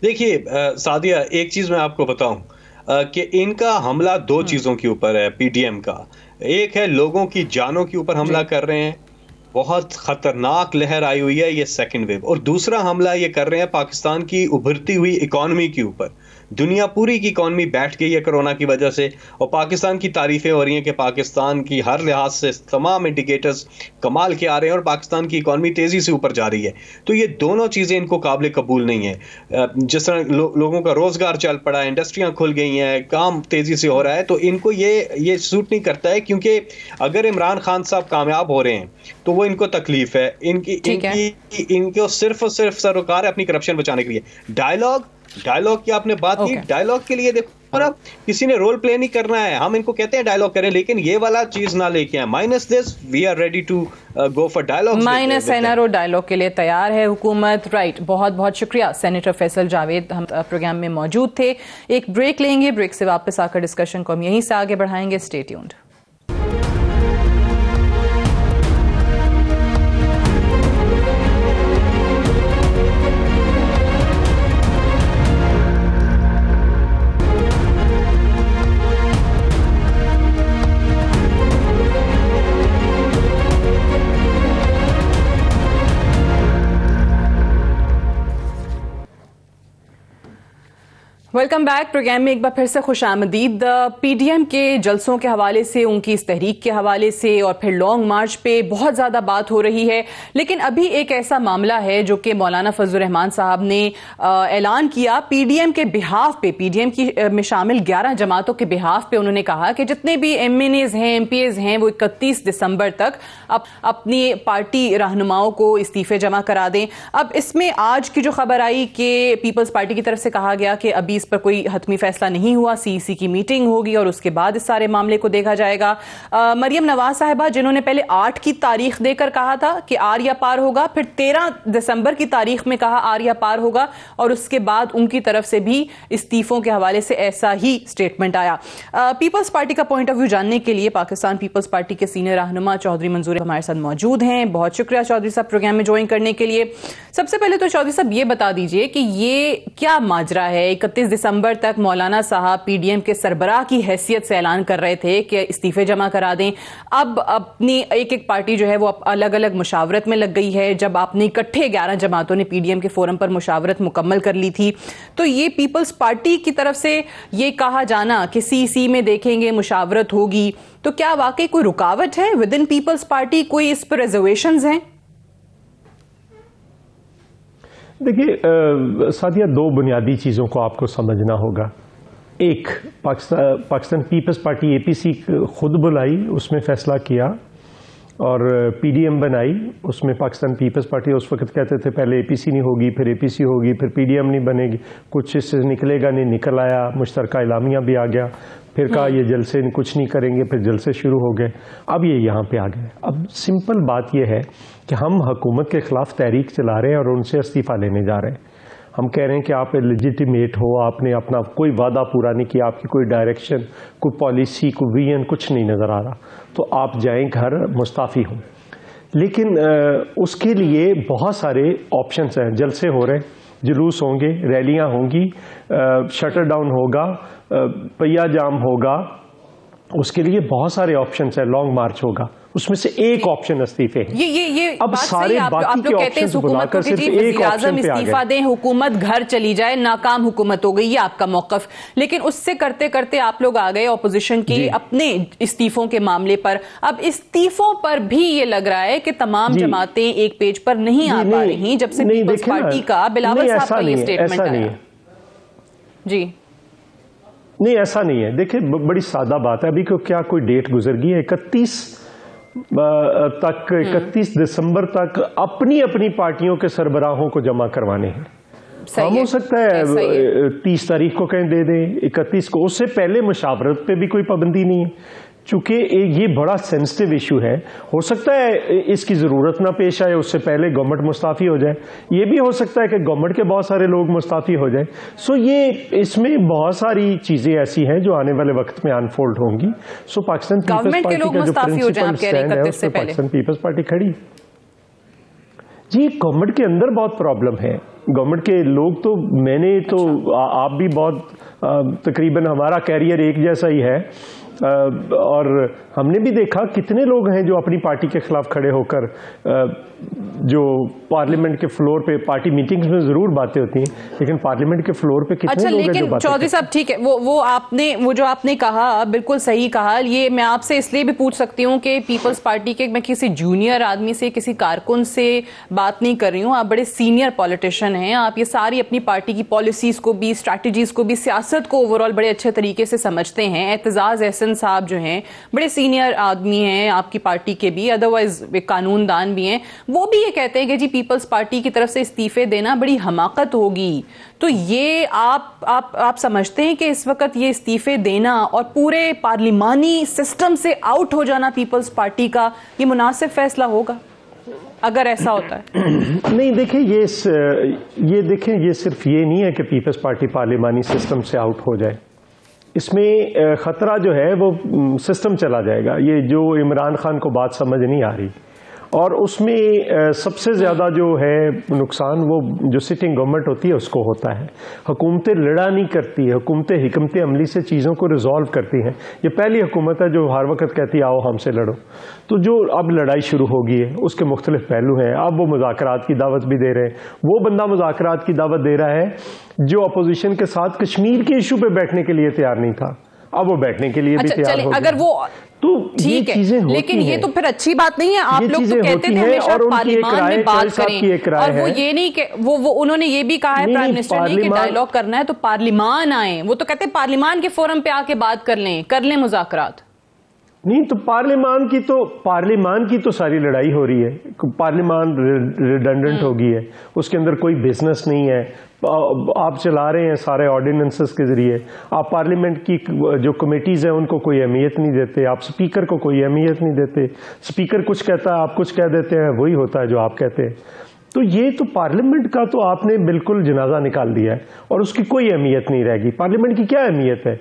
देखिए सादिया, एक चीज मैं आपको बताऊं कि इनका हमला दो चीजों के ऊपर है। PDM का एक है लोगों की जानों के ऊपर हमला कर रहे हैं, बहुत खतरनाक लहर आई हुई है ये सेकंड वेव, और दूसरा हमला ये कर रहे हैं पाकिस्तान की उभरती हुई इकॉनमी के ऊपर। दुनिया पूरी की इकॉनमी बैठ गई है कोरोना की वजह से, और पाकिस्तान की तारीफें हो रही हैं कि पाकिस्तान की हर लिहाज से तमाम इंडिकेटर्स कमाल के आ रहे हैं और पाकिस्तान की इकॉनमी तेज़ी से ऊपर जा रही है। तो ये दोनों चीज़ें इनको काबिल कबूल नहीं है। जिस तरह लोगों का रोज़गार चल पड़ा है, इंडस्ट्रियाँ खुल गई हैं, काम तेज़ी से हो रहा है, तो इनको ये सूट नहीं करता है, क्योंकि अगर इमरान खान साहब कामयाब हो रहे हैं तो वो इनको तकलीफ है। इनको सिर्फ और सिर्फ सरोकार है अपनी करप्शन बचाने के लिए। डायलॉग की आपने बात की, डायलॉग के लिए देखो ना, किसी ने रोल प्ले नहीं करना है, हम इनको कहते हैं डायलॉग करें, लेकिन ये वाला चीज ना लेके आए। Minus this we are ready to go for dialogue. Minus NRO dialogue के लिए तैयार है हुकूमत। राइट, बहुत बहुत शुक्रिया सेनेटर फैसल जावेद, हम प्रोग्राम में मौजूद थे। एक ब्रेक लेंगे, ब्रेक से वापस आकर डिस्कशन को हम यहीं से आगे बढ़ाएंगे। Stay tuned. Welcome back. Programme में एक बार फिर से खुश आमदीद। PDM के जलसों के हवाले से, उनकी इस तहरीक के हवाले से और फिर लॉन्ग मार्च पे बहुत ज़्यादा बात हो रही है, लेकिन अभी एक ऐसा मामला है जो कि मौलाना फजल रहमान साहब ने ऐलान किया PDM के बिहाफ पे, PDM की में शामिल 11 जमातों के बिहाफ पे। उन्होंने कहा कि जितने भी MNAs हैं, MPs हैं, वो 31 दिसंबर तक अपनी पार्टी रहनुमाओं को इस्तीफे जमा करा दें। अब इसमें आज की जो खबर आई कि पीपल्स पार्टी की तरफ से कहा गया कि अभी इस पर कोई हतमी फैसला नहीं हुआ, CEC की मीटिंग होगी और उसके बाद इस सारे मामले को देखा जाएगा। मरियम नवाज साहिबा, जिन्होंने पहले 8 की तारीख देकर कहा था कि आर या पार होगा, फिर 13 दिसंबर की तारीख में कहा आर या पार होगा, और उसके बाद उनकी तरफ से भी इस्तीफों के हवाले से ऐसा ही स्टेटमेंट आया। पीपल्स पार्टी का पॉइंट ऑफ व्यू जानने के लिए पाकिस्तान पीपल्स पार्टी के सीनियर रहनुमा चौधरी मंजूर हमारे साथ मौजूद हैं। बहुत शुक्रिया चौधरी साहब प्रोग्राम में ज्वाइन करने के लिए। सबसे पहले तो चौधरी साहब ये बता दीजिए कि ये क्या माजरा है। 31 दिसंबर तक मौलाना साहब PDM के सरबराह की हैसियत से ऐलान कर रहे थे कि इस्तीफे जमा करा दें। अब अपनी एक एक पार्टी जो है वो अलग अलग मुशावरत में लग गई है। जब आपने इकट्ठे 11 जमातों ने PDM के फोरम पर मुशावरत मुकम्मल कर ली थी, तो ये पीपल्स पार्टी की तरफ से ये कहा जाना कि CEC में देखेंगे, मुशावरत होगी, तो क्या वाकई कोई रुकावट है विद इन पीपल्स पार्टी? कोई इस पर रिजर्वेशंस हैं? देखिए सादिया, दो बुनियादी चीज़ों को आपको समझना होगा। एक, पाकिस्तान पीपल्स पार्टी APC खुद बुलाई, उसमें फैसला किया, और PDM बनाई, उसमें पाकिस्तान पीपल्स पार्टी उस वक्त कहते थे पहले APC नहीं होगी, फिर APC होगी, फिर PDM नहीं बनेगी, कुछ इससे निकलेगा नहीं, निकल आया, मुश्तरका एलामिया भी आ गया, फिर कहा ये जलसे कुछ नहीं करेंगे, फिर जलसे शुरू हो गए, अब ये यहाँ पे आ गए। अब सिंपल बात ये है कि हम हुकूमत के खिलाफ तहरीक चला रहे हैं और उनसे इस्तीफ़ा लेने जा रहे हैं। हम कह रहे हैं कि आप लेजिटिमेट हो, आपने अपना कोई वादा पूरा नहीं किया, आपकी कोई डायरेक्शन, कोई पॉलिसी, कोई विजन कुछ नहीं नज़र आ रहा, तो आप जाएं घर, मुस्ताफ़ी हों। लेकिन उसके लिए बहुत सारे ऑप्शंस हैं। जलसे हो रहे हैं, जुलूस होंगे, रैलियां होंगी, शटर डाउन होगा, पहिया जाम होगा, उसके लिए बहुत सारे ऑप्शंस हैं, लॉन्ग मार्च होगा, उसमें से एक ऑप्शन इस्तीफे है। ये अब सारे बाकी के ऑप्शंस बुलाकर सिर्फ एक ऑप्शन पे आ गए। इस्तीफा दें, हुकूमत घर चली जाए, नाकाम हुकूमत हो गई, ये आपका मौकफ। लेकिन उससे करते करते आप लोग आ गए ऑपोजिशन की अपने इस्तीफों के मामले पर। अब इस्तीफों पर भी ये लग रहा है कि तमाम जमातें एक पेज पर नहीं आ पा रही, जब से पीपल्स पार्टी का बिलावल साहब का ये स्टेटमेंट आया। जी नहीं, ऐसा नहीं है। देखिए, बड़ी सादा बात है। अभी को क्या कोई डेट गुजर गई है? 31 दिसंबर तक अपनी अपनी पार्टियों के सरबराहों को जमा करवाने हैं। हम हो सकता है 30 तारीख को कहीं दे दें, 31 को, उससे पहले मुशावरत पे भी कोई पाबंदी नहीं है। चूंकि ये बड़ा सेंसिटिव इशू है, हो सकता है इसकी ज़रूरत ना पेश आए, उससे पहले गवर्नमेंट मुस्ताफ़ी हो जाए। ये भी हो सकता है कि गवर्नमेंट के बहुत सारे लोग मुस्ताफ़ी हो जाए। सो ये इसमें बहुत सारी चीज़ें ऐसी हैं जो आने वाले वक्त में अनफोल्ड होंगी। सो पाकिस्तान पीपल्स पार्टी का जो प्रिंसिपल स्टैंड है, उसमें पाकिस्तान पीपल्स पार्टी खड़ी। जी, गवर्नमेंट के अंदर बहुत प्रॉब्लम है। गवर्नमेंट के लोग तो, मैंने तो आप भी बहुत तकरीबन हमारा कैरियर एक जैसा ही है, और हमने भी देखा कितने लोग हैं जो अपनी पार्टी के खिलाफ खड़े होकर, जो पार्लियामेंट के फ्लोर पे, पार्टी मीटिंग्स में जरूर बातें होती हैं, लेकिन पार्लियामेंट के फ्लोर पे कितने लोग हैं जो बातें। चौधरी साहब, ठीक है, वो जो आपने कहा बिल्कुल सही कहा। ये मैं आपसे इसलिए भी पूछ सकती हूँ कि पीपल्स पार्टी के, मैं किसी जूनियर आदमी से, किसी कारकुन से बात नहीं कर रही हूँ, आप बड़े सीनियर पॉलिटिशियन हैं, आप ये सारी अपनी पार्टी की पॉलिसीज को भी, स्ट्रैटेजीज को भी, सियासत को ओवरऑल बड़े अच्छे तरीके से समझते हैं। एतजाज एहसन साहब जो हैं बड़े सीनियर आदमी हैं आपकी पार्टी के भी, अदरवाइज कानूनदान भी हैं, वो भी ये कहते हैं कि जी पीपल्स पार्टी की तरफ से इस्तीफे देना बड़ी हमाकत होगी। तो ये आप समझते हैं कि इस वक्त ये इस्तीफे देना और पूरे पार्लिमानी सिस्टम से आउट हो जाना पीपल्स पार्टी का, ये मुनासिब फैसला होगा अगर ऐसा होता है? नहीं, देखिए, ये सिर्फ ये नहीं है कि पीपल्स पार्टी पार्लिमानी सिस्टम से आउट हो जाए। इसमें ख़तरा जो है वो सिस्टम चला जाएगा। ये जो इमरान खान को बात समझ नहीं आ रही, और उसमें सबसे ज़्यादा जो है नुकसान वो जो सिटिंग गवर्नमेंट होती है उसको होता है। हुकूमतें लड़ा नहीं करती है, हुकूमतें हिकमत अमली से चीज़ों को रिजॉल्व करती हैं। ये पहली हुकूमत है जो हर वक्त कहती है आओ हमसे लड़ो। तो जो अब लड़ाई शुरू हो गई है उसके मुख्तलिफ पहलू हैं। अब वो मुज़ाकरात की दावत भी दे रहे हैं। वो बंदा मुज़ाकरात की दावत दे रहा है जो अपोजिशन के साथ कश्मीर के इशू पे बैठने के लिए तैयार नहीं था, अब वो बैठने के लिए भी तैयार हो गया। अगर वो तो ठीक है, लेकिन ये तो फिर अच्छी बात नहीं है। आप लोग तो कहते थे हमेशा पार्लियामान में बात करें, और वो ये नहीं कि वो उन्होंने ये भी कहा है प्राइम मिनिस्टर ने कि डायलॉग करना है तो पार्लियामान आए। वो तो कहते हैं पार्लियामान के फोरम पे आके बात कर लें मुज़ाकरात। नहीं, तो पार्लियामान की तो सारी लड़ाई हो रही है। पार्लियामान रिडंडेंट हो गई है, उसके अंदर कोई बिजनेस नहीं है। आप चला रहे हैं सारे ऑर्डिनेंसेस के जरिए। आप पार्लियामेंट की जो कमेटीज हैं उनको कोई अहमियत नहीं देते। आप स्पीकर को कोई अहमियत नहीं देते। स्पीकर कुछ कहता है, आप कुछ कह देते हैं, वही होता है जो आप कहते हैं। तो ये तो पार्लियामेंट का तो आपने बिल्कुल जनाजा निकाल दिया है, और उसकी कोई अहमियत नहीं रहेगी। पार्लियामेंट की क्या अहमियत है?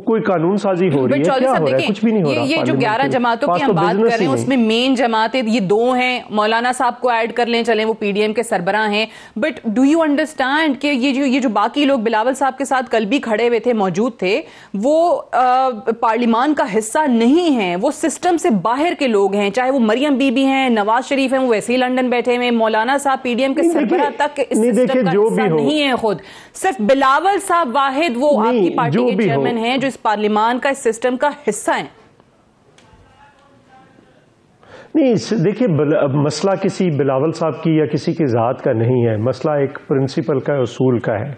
कोई कानून साजी हो रही है, क्या हो रहा है? कुछ भी नहीं हो रहा। ये जो 11 जमातों की हम बात कर रहे हैं उसमें मेन जमातें ये दो हैं। मौलाना साहब को ऐड कर लें, चलें, वो पीडीएम के सरबराह हैं। बट डू यू अंडरस्टैंड कि ये जो बाकी लोग बिलावल साहब के साथ कल भी खड़े हुए थे, मौजूद थे, वो पार्लियामान का हिस्सा नहीं है, वो सिस्टम से बाहर के लोग हैं। चाहे वो मरियम बीबी हैं, नवाज शरीफ हैं, वो वैसे ही लंदन बैठे हुए, मौलाना साहब पीडीएम के सरबराह तक इस सिस्टम का हिस्सा नहीं है खुद। सिर्फ बिलावल साहब वाहिद वो आपकी पार्टी के चेयरमैन हैं जो इस पार्लियामान का, इस सिस्टम का हिस्सा है। नहीं, देखिए मसला किसी बिलावल साहब की या किसी की ज़ात का नहीं है, मसला एक प्रिंसिपल का, उसूल का है,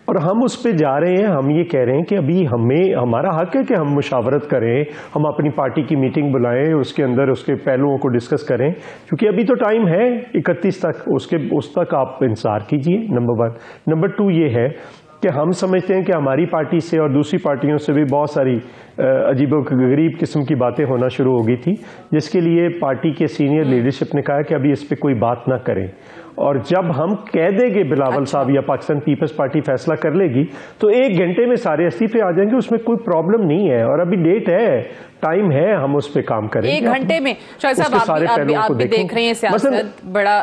और हम उस पे जा रहे हैं। हम ये कह रहे हैं कि अभी हमारा हक है कि हम मुशावरत करें, हम अपनी पार्टी की मीटिंग बुलाएं, उसके अंदर उसके पहलुओं को डिस्कस करें, क्योंकि अभी तो टाइम है 31 तक, उस तक आप इंतजार कीजिए, नंबर 1। नंबर 2 ये है कि हम समझते हैं कि हमारी पार्टी से और दूसरी पार्टियों से भी बहुत सारी अजीबोगरीब किस्म की बातें होना शुरू हो गई थी, जिसके लिए पार्टी के सीनियर लीडरशिप ने कहा कि अभी इस पर कोई बात ना करें, और जब हम कह देंगे बिलावल साहब या पाकिस्तान पीपल्स पार्टी फैसला कर लेगी तो 1 घंटे में सारे इस्तीफे आ जाएंगे, उसमें कोई प्रॉब्लम नहीं है, और अभी डेट है, टाइम है, हम उस पर काम करेंगे 1 घंटे में। शायद साहब आप भी देख रहे हैं सियासत बड़ा,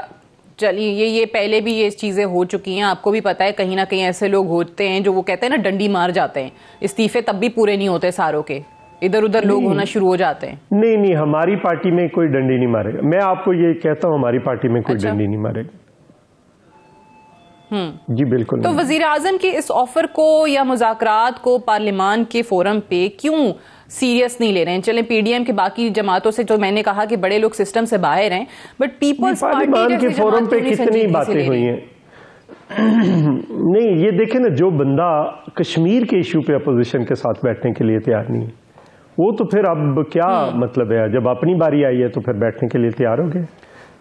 चलिए ये पहले भी ये चीजें हो चुकी हैं, आपको भी पता है, कहीं ना कहीं ऐसे लोग होते हैं जो वो कहते हैं ना डंडी मार जाते हैं, इस्तीफे तब भी पूरे नहीं होते सारों के, इधर उधर लोग होना शुरू हो जाते हैं। नहीं, हमारी पार्टी में कोई डंडी नहीं मारेगा, मैं आपको ये कहता हूँ, हमारी पार्टी में कोई डंडी नहीं मारेगा। जी बिल्कुल। तो वजीर आजम के इस ऑफर को या मुज़ाकरात को पार्लियामान के फोरम पे क्यों सीरियस नहीं ले रहे हैं? चलें पीडीएम के बाकी जमातों से, जो मैंने कहा कि बड़े लोग सिस्टम से बाहर हैं, बट पीपल्स पार्टी के फोरम पे कितनी बातें हुई हैं। नहीं, ये देखें ना, जो बंदा कश्मीर के इशू पे अपोजिशन के साथ बैठने के लिए तैयार नहीं है, वो तो फिर अब क्या मतलब है, जब अपनी बारी आई है तो फिर बैठने के लिए तैयार हो गए।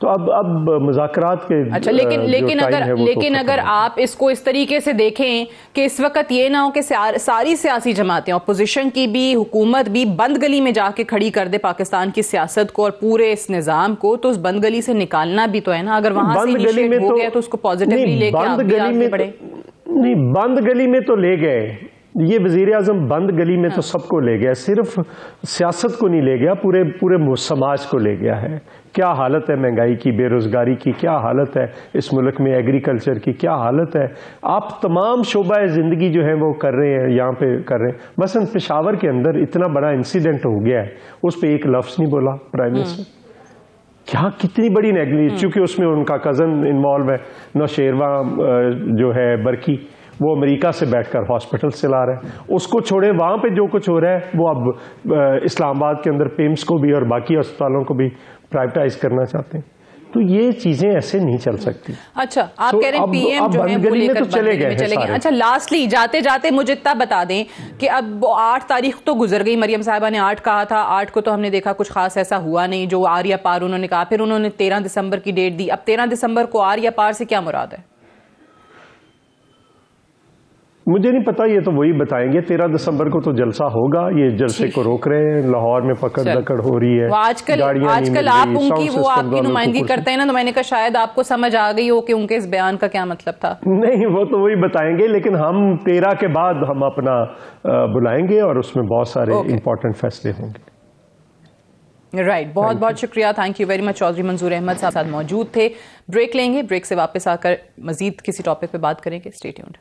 तो अब मुज़ाकरात के अच्छा, लेकिन अगर आप इसको इस तरीके से देखें कि इस वक्त ये ना हो कि सारी सियासी जमातें, अपोजिशन की भी, हुकूमत भी, बंद गली में जाके खड़ी कर दे पाकिस्तान की सियासत को और पूरे इस निज़ाम को, तो उस बंद गली से निकालना भी तो है ना। अगर वहां से इनिशिएट हो गया तो उसको पॉजिटिवली लेके आप भी आगे बढ़े। नहीं, बंद गली में तो ले गए, ये वजीर आजम बंद गली में तो सबको ले गया, सिर्फ सियासत को नहीं ले गया, पूरे समाज को ले गया है। क्या हालत है महंगाई की, बेरोजगारी की, क्या हालत है इस मुल्क में, एग्रीकल्चर की क्या हालत है। आप तमाम शोबा जिंदगी जो है वो कर रहे हैं, यहाँ पे कर रहे हैं। मसलन पेशावर के अंदर इतना बड़ा इंसिडेंट हो गया है, उस पर एक लफ्ज नहीं बोला प्राइम मिनिस्टर। क्या कितनी बड़ी नेगलिजेंस, चूंकि उसमें उनका कजन इन्वॉल्व है, नौशेरवा जो है बरकी, वो अमेरिका से बैठकर हॉस्पिटल चला रहा है, उसको छोड़े वहां पे जो कुछ हो रहा है वो अब इस्लामाबाद के अंदर पेम्स को भी और बाकी अस्पतालों को भी प्राइवेटाइज करना चाहते हैं। तो ये चीजें ऐसे नहीं चल सकती। अच्छा, आप कह रहे हैं पीएम जो है वो लेकर चले गए। अच्छा, लास्टली जाते जाते मुझे इतना बता दें कि अब 8 तारीख तो गुजर गई, मरियम साहिबा ने 8 कहा था, 8 को तो हमने देखा कुछ खास ऐसा हुआ नहीं, जो आर या पार उन्होंने कहा, फिर उन्होंने 13 दिसंबर की डेट दी। अब 13 दिसंबर को आर या पार से क्या मुराद है? मुझे नहीं पता, ये तो वही बताएंगे। 13 दिसंबर को तो जलसा होगा, ये जलसे को रोक रहे हैं, लाहौर में पकड़ दकड़ हो रही है। आजकल आप उनकी वो आपकी नुमाइंदगी करते हैं ना, तो मैंने कहा शायद आपको समझ आ गई हो कि उनके इस बयान का क्या मतलब था। नहीं, वो तो वही बताएंगे, लेकिन हम 13 के बाद हम अपना बुलाएंगे और उसमें बहुत सारे इंपॉर्टेंट फैसले होंगे। राइट, बहुत बहुत शुक्रिया, thank you very much. Chaudhry Manzoor Ahmad साहब मौजूद थे। ब्रेक लेंगे, ब्रेक से वापस आकर मजीद किसी टॉपिक पे बात करेंगे। Stay tuned.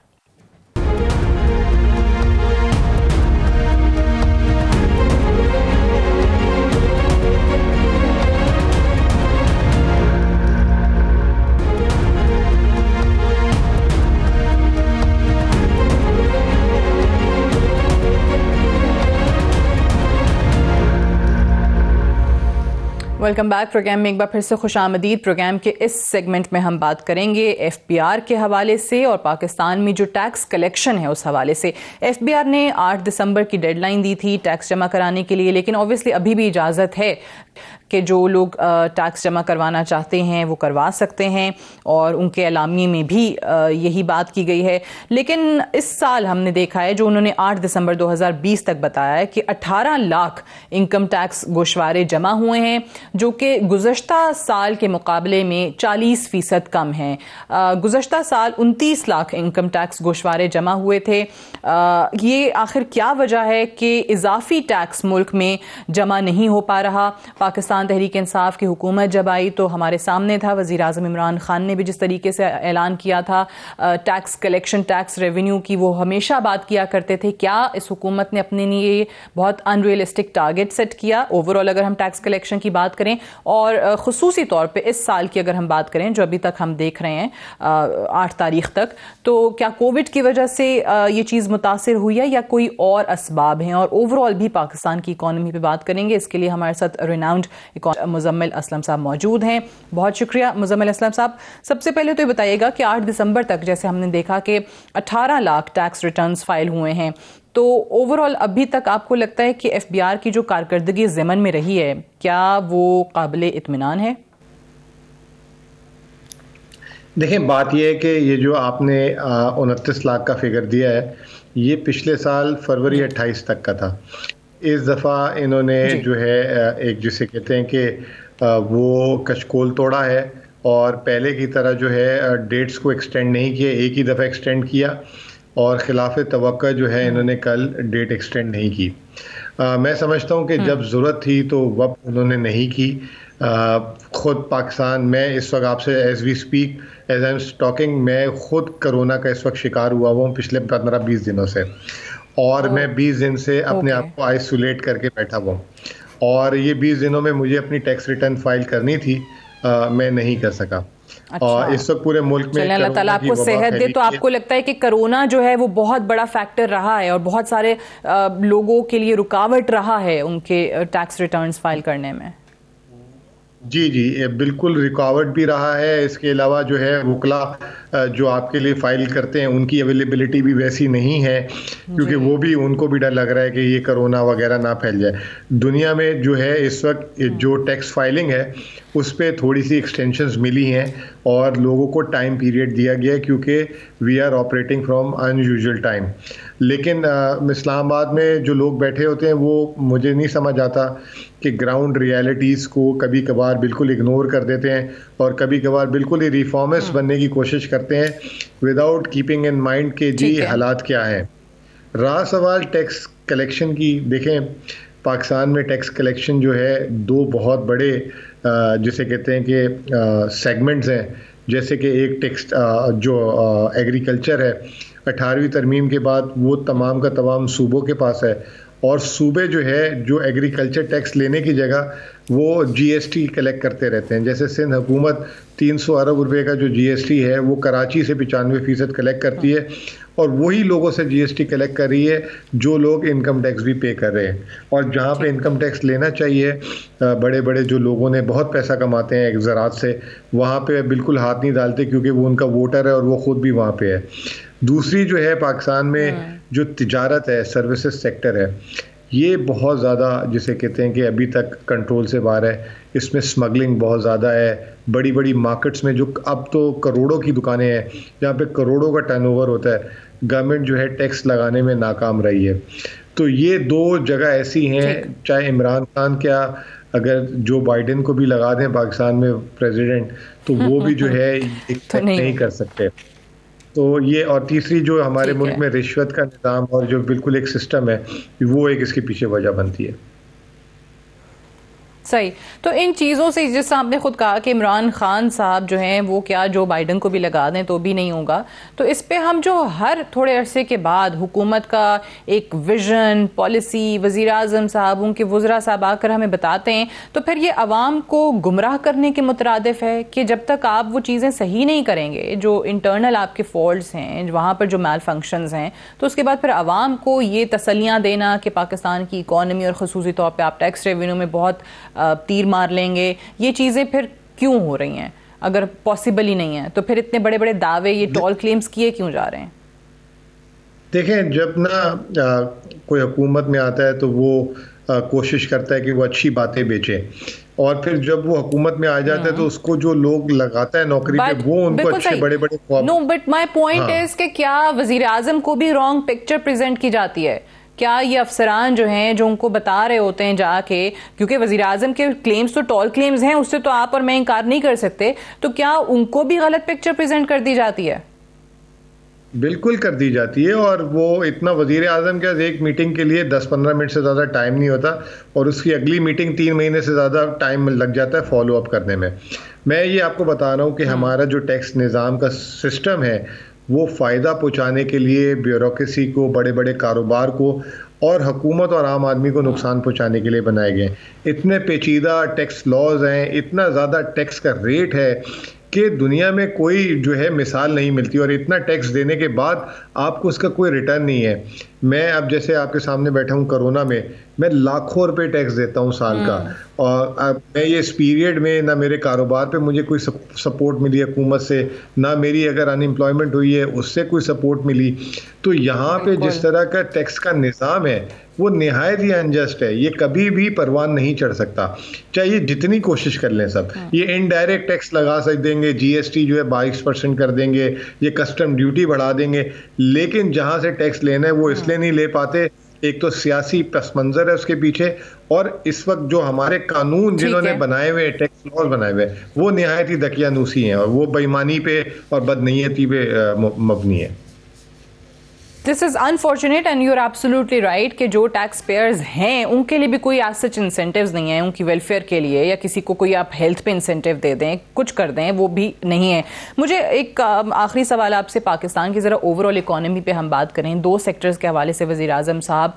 Welcome back. Programme में एक बार फिर से खुश आमदीद। प्रोग्राम के इस सेगमेंट में हम बात करेंगे एफबीआर के हवाले से और पाकिस्तान में जो टैक्स कलेक्शन है उस हवाले से। एफबीआर ने 8 दिसंबर की डेडलाइन दी थी टैक्स जमा कराने के लिए, लेकिन ऑब्वियसली अभी भी इजाज़त है कि जो लोग टैक्स जमा करवाना चाहते हैं वो करवा सकते हैं और उनके एलामिये में भी यही बात की गई है। लेकिन इस साल हमने देखा है, जो उन्होंने 8 दिसंबर 2020 तक बताया है कि 18 लाख इनकम टैक्स गोशवारे जमा हुए हैं, जो कि गुज़श्ता साल के मुकाबले में 40% कम हैं। गुज़श्ता साल 29 लाख इनकम टैक्स गोशवारे जमा हुए थे। ये आखिर क्या वजह है कि इजाफी टैक्स मुल्क में जमा नहीं हो पा रहा? पाकिस्तान तहरीक इंसाफ की हुकूमत जब आई तो हमारे सामने था, वज़ीर आज़म इमरान खान ने भी जिस तरीके से ऐलान किया था टैक्स कलेक्शन, टैक्स रेवेन्यू की, वो हमेशा बात किया करते थे। क्या इस हुकूमत ने अपने लिए बहुत अनरियलिस्टिक टारगेट सेट किया ओवरऑल अगर हम टैक्स कलेक्शन की बात करें, और खुसूसी तौर पे इस साल की अगर हम बात करें जो अभी तक हम देख रहे हैं 8 तारीख तक, तो क्या कोविड की वजह से ये चीज़ मुतासिर हुई है या कोई और असबाब हैं? और ओवरऑल भी पाकिस्तान की इकॉनमी पे बात करेंगे। इसके लिए हमारे साथ रिनाउंड रिनाउंड मुजम्मिल असलम साहब मौजूद हैं। बहुत शुक्रिया मुजम्मिल असलम साहब। सबसे पहले तो ये बताइएगा कि 8 दिसंबर तक जैसे हमने देखा कि 18 लाख टैक्स रिटर्न्स फाइल हुए हैं, तो ओवरऑल अभी तक आपको लगता है कि एफबीआर की जो कारकर्दगी ज़मन में रही है, क्या वो काबिले इत्मीनान है? देखें, बात यह है कि ये जो आपने 29 लाख का फिगर दिया है, ये पिछले साल फरवरी 28 तक का था। इस दफ़ा इन्होंने जो है एक जिसे कहते हैं कि वो कशकोल तोड़ा है और पहले की तरह जो है डेट्स को एक्सटेंड नहीं किया, एक ही दफ़ा एक्सटेंड किया और खिलाफ तवक्का जो है इन्होंने कल डेट एक्सटेंड नहीं की। मैं समझता हूँ कि जब ज़रूरत थी तो वक्त उन्होंने नहीं की। ख़ुद पाकिस्तान में इस वक्त आपसे as we speak, as I am talking, मैं ख़ुद कोरोना का इस वक्त शिकार हुआ हूँ पिछले 15-20 दिनों से, और मैं 20 दिन से अपने आप को आइसोलेट करके बैठा हुआ हूँ और ये 20 दिनों में मुझे अपनी टैक्स रिटर्न फाइल करनी थी, मैं नहीं कर सका। और इस वक्त पूरे मुल्क में अल्लाह ताला आपको सेहत दे। तो आपको लगता है कि कोरोना जो है वो बहुत बड़ा फैक्टर रहा है और बहुत सारे लोगों के लिए रुकावट रहा है उनके टैक्स रिटर्न्स फाइल करने में? जी जी, बिल्कुल रुकावट भी रहा है। इसके अलावा जो है वकला जो आपके लिए फ़ाइल करते हैं उनकी अवेलेबिलिटी भी वैसी नहीं है, क्योंकि वो भी, उनको भी डर लग रहा है कि ये कोरोना वगैरह ना फैल जाए। दुनिया में जो है इस वक्त जो टैक्स फाइलिंग है उस पर थोड़ी सी एक्सटेंशंस मिली हैं और लोगों को टाइम पीरियड दिया गया है, क्योंकि we are operating from unusual time. लेकिन इस्लामाबाद में जो लोग बैठे होते हैं वो, मुझे नहीं समझ आता कि ग्राउंड रियलिटीज़ को कभी कभार बिल्कुल इग्नोर कर देते हैं और कभी कभार बिल्कुल ही रिफॉर्मिस्ट बनने की कोशिश करते हैं विदाउट कीपिंग इन माइंड के जी हालात क्या हैं। रहा सवाल टैक्स कलेक्शन की, देखें पाकिस्तान में टैक्स कलेक्शन जो है दो बहुत बड़े जिसे कहते हैं कि सेगमेंट्स हैं। जैसे कि एक टैक्स जो एग्रीकल्चर है, 18वीं तरमीम के बाद वो तमाम का तमाम सूबों के पास है और सूबे जो है जो एग्रीकल्चर टैक्स लेने की जगह वो जीएसटी कलेक्ट करते रहते हैं। जैसे सिंध हुकूमत 300 अरब रुपए का जो जीएसटी है वो कराची से 95% कलेक्ट करती है और वही लोगों से जीएसटी कलेक्ट कर रही है जो लोग इनकम टैक्स भी पे कर रहे हैं। और जहाँ पे इनकम टैक्स लेना चाहिए, बड़े बड़े जो लोगों ने बहुत पैसा कमाते हैं ज़रात से, वहाँ पे बिल्कुल हाथ नहीं डालते क्योंकि वो उनका वोटर है और वो ख़ुद भी वहाँ पे है। दूसरी जो है पाकिस्तान में जो तिजारत है, सर्विसेज सेक्टर है, ये बहुत ज़्यादा जिसे कहते हैं कि अभी तक कंट्रोल से बाहर है। इसमें स्मगलिंग बहुत ज़्यादा है। बड़ी बड़ी मार्केट्स में जो अब तो करोड़ों की दुकानें हैं जहाँ पे करोड़ों का टर्नओवर होता है, गवर्नमेंट जो है टैक्स लगाने में नाकाम रही है। तो ये दो जगह ऐसी हैं, चाहे इमरान खान क्या अगर जो बाइडेन को भी लगा दें पाकिस्तान में प्रेसिडेंट, तो वो भी जो है नहीं कर सकते। तो ये, और तीसरी जो हमारे मुल्क में रिश्वत का निज़ाम और जो बिल्कुल एक सिस्टम है, वो एक इसके पीछे वजह बनती है। सही। तो इन चीज़ों से, जैसा आपने खुद कहा कि इमरान खान साहब जो हैं वो क्या जो बाइडन को भी लगा दें तो भी नहीं होगा, तो इस पे हम जो हर थोड़े अरसे के बाद हुकूमत का एक विजन, पॉलिसी, वज़ीर आज़म साहब, उनके वज़रा साहब आकर हमें बताते हैं, तो फिर ये अवाम को गुमराह करने के मुतरादिफ है कि जब तक आप वो चीज़ें सही नहीं करेंगे, जो इंटरनल आपके फॉल्ट्स हैं, वहाँ पर जो मैल फंक्शंस हैं, तो उसके बाद फिर अवाम को ये तसल्लियाँ देना कि पाकिस्तान की इकॉनमी और ख़ुसूसी तौर पर आप टैक्स रेवेन्यू में बहुत तीर मार लेंगे, ये चीज़ें फिर क्यों हो रही हैं? अगर पॉसिबल ही नहीं है तो फिर इतने बड़े बड़े दावे, ये टॉल क्लेम्स किए क्यों जा रहे हैं? देखें, जब ना कोई हुकूमत में आता है तो वो कोशिश करता है कि वो अच्छी बातें बेचे, और फिर जब वो हुकूमत में आ जाता है तो उसको जो लोग लगाता है नौकरी पे, वो उनको अच्छे बड़े बड़े no, but my point is कि क्या वजीर आजम को भी रॉन्ग पिक्चर प्रेजेंट की जाती है? क्या ये अफसरान जो हैं जो उनको बता रहे होते हैं जाके, क्योंकि वजीर आजम के क्लेम्स तो टॉल क्लेम्स हैं, उससे तो आप और मैं इनकार नहीं कर सकते, तो क्या उनको भी गलत पिक्चर प्रेजेंट कर दी जाती है? बिल्कुल कर दी जाती है, और वो इतना वजीर आजम के एक मीटिंग के लिए 10-15 मिनट से ज़्यादा टाइम नहीं होता और उसकी अगली मीटिंग 3 महीने से ज़्यादा टाइम लग जाता है फॉलो अप करने में। मैं ये आपको बता रहा हूँ कि हमारा जो टैक्स निज़ाम का सिस्टम है वो फ़ायदा पहुँचाने के लिए ब्यूरोक्रेसी को, बड़े बड़े कारोबार को और हुकूमत और आम आदमी को नुकसान पहुँचाने के लिए बनाए गए। इतने पेचीदा टैक्स लॉज हैं, इतना ज़्यादा टैक्स का रेट है कि दुनिया में कोई जो है मिसाल नहीं मिलती, और इतना टैक्स देने के बाद आपको उसका कोई रिटर्न नहीं है। मैं अब जैसे आपके सामने बैठा हूँ कोरोना में, मैं लाखों रुपए टैक्स देता हूँ साल का, और अब मैं ये इस पीरियड में ना मेरे कारोबार पे मुझे कोई सपोर्ट मिली हुकूमत से, ना मेरी अगर अनएम्प्लॉयमेंट हुई है उससे कोई सपोर्ट मिली। तो यहाँ पे जिस तरह का टैक्स का निज़ाम है वो निहायत ही अनजस्ट है, ये कभी भी परवान नहीं चढ़ सकता, चाहे जितनी कोशिश कर लें सब। ये इनडायरेक्ट टैक्स लगा देंगे, जीएसटी जो है 22% कर देंगे, ये कस्टम ड्यूटी बढ़ा देंगे, लेकिन जहाँ से टैक्स लेना है वो इसलिए नहीं ले पाते, एक तो सियासी पस मंजर है उसके पीछे, और इस वक्त जो हमारे कानून जिन्होंने बनाए हुए टैक्स लॉज बनाए हुए वो निहायत ही दकियानूसी हैं, और वो बेईमानी पे और बदनीयती पे मबनी है। This is unfortunate and you are absolutely right कि जो टैक्स पेयर्स हैं उनके लिए भी कोई एज सच इंसेंटिव्स नहीं है उनकी वेलफेयर के लिए, या किसी को कोई आप हेल्थ पे इंसेंटिव दे दें, कुछ कर दें, वो भी नहीं है। मुझे एक आखिरी सवाल आपसे, पाकिस्तान की ज़रा ओवरऑल इकॉनमी पे हम बात करें, दो सेक्टर्स के हवाले से वज़ीर आज़म साहब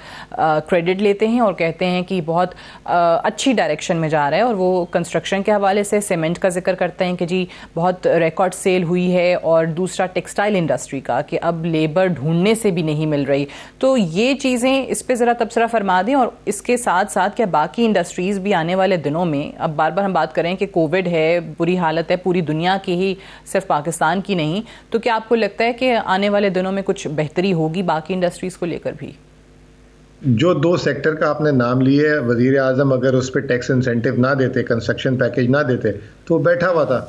क्रेडिट लेते हैं और कहते हैं कि बहुत अच्छी डायरेक्शन में जा रहा है, और वो कंस्ट्रक्शन के हवाले से सीमेंट का जिक्र करते हैं कि जी बहुत रिकॉर्ड सेल हुई है, और दूसरा टेक्सटाइल इंडस्ट्री का कि अब लेबर ढूंढने से भी नहीं मिल रही। तो ये चीज़ें, इस पे ज़रा तबसरा फरमा दें, और इसके साथ साथ क्या बाकी इंडस्ट्रीज़ भी आने वाले दिनों में, अब बार बार हम बात करें कि कोविड है, बुरी हालत है पूरी दुनिया की ही, सिर्फ पाकिस्तान की नहीं, तो क्या आपको लगता है कि आने वाले दिनों में कुछ बेहतरी होगी बाकी इंडस्ट्रीज़ को लेकर भी? जो दो सेक्टर का आपने नाम लिए, वज़ीर आज़म अगर उस पर टैक्स इंसेंटिव ना देते, कंस्ट्रक्शन पैकेज ना देते, तो बैठा हुआ था।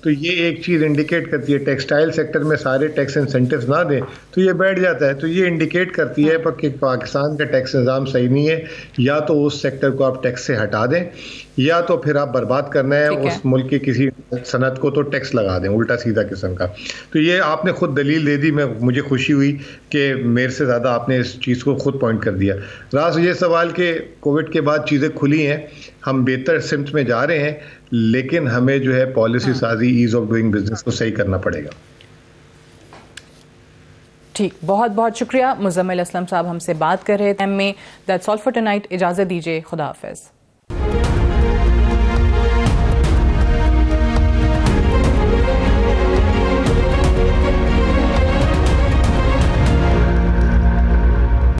तो ये एक चीज़ इंडिकेट करती है, टेक्सटाइल सेक्टर में सारे टैक्स इंसेंटिव्स ना दें तो ये बैठ जाता है। तो ये इंडिकेट करती है कि पाकिस्तान का टैक्स निज़ाम सही नहीं है, या तो उस सेक्टर को आप टैक्स से हटा दें, या तो फिर आप बर्बाद करना है उस मुल्क की किसी सनत को तो टैक्स लगा दें, उल्टा सीधा किस्म का। तो ये आपने खुद दलील दे दी, मुझे खुशी हुई कि मेरे से ज़्यादा आपने इस चीज़ को खुद पॉइंट कर दिया। राज ये सवाल कि कोविड के बाद चीज़ें खुली हैं, हम बेहतर सिमत में जा रहे हैं, लेकिन हमें जो है पॉलिसी साजी, ईज ऑफ डूइंग बिजनेस को सही करना पड़ेगा। ठीक, बहुत बहुत शुक्रिया। मुज़म्मिल असलम साहब हमसे बात कर रहे थे। That's all for tonight. इजाज़त दीजिए, खुदा हाफिज़।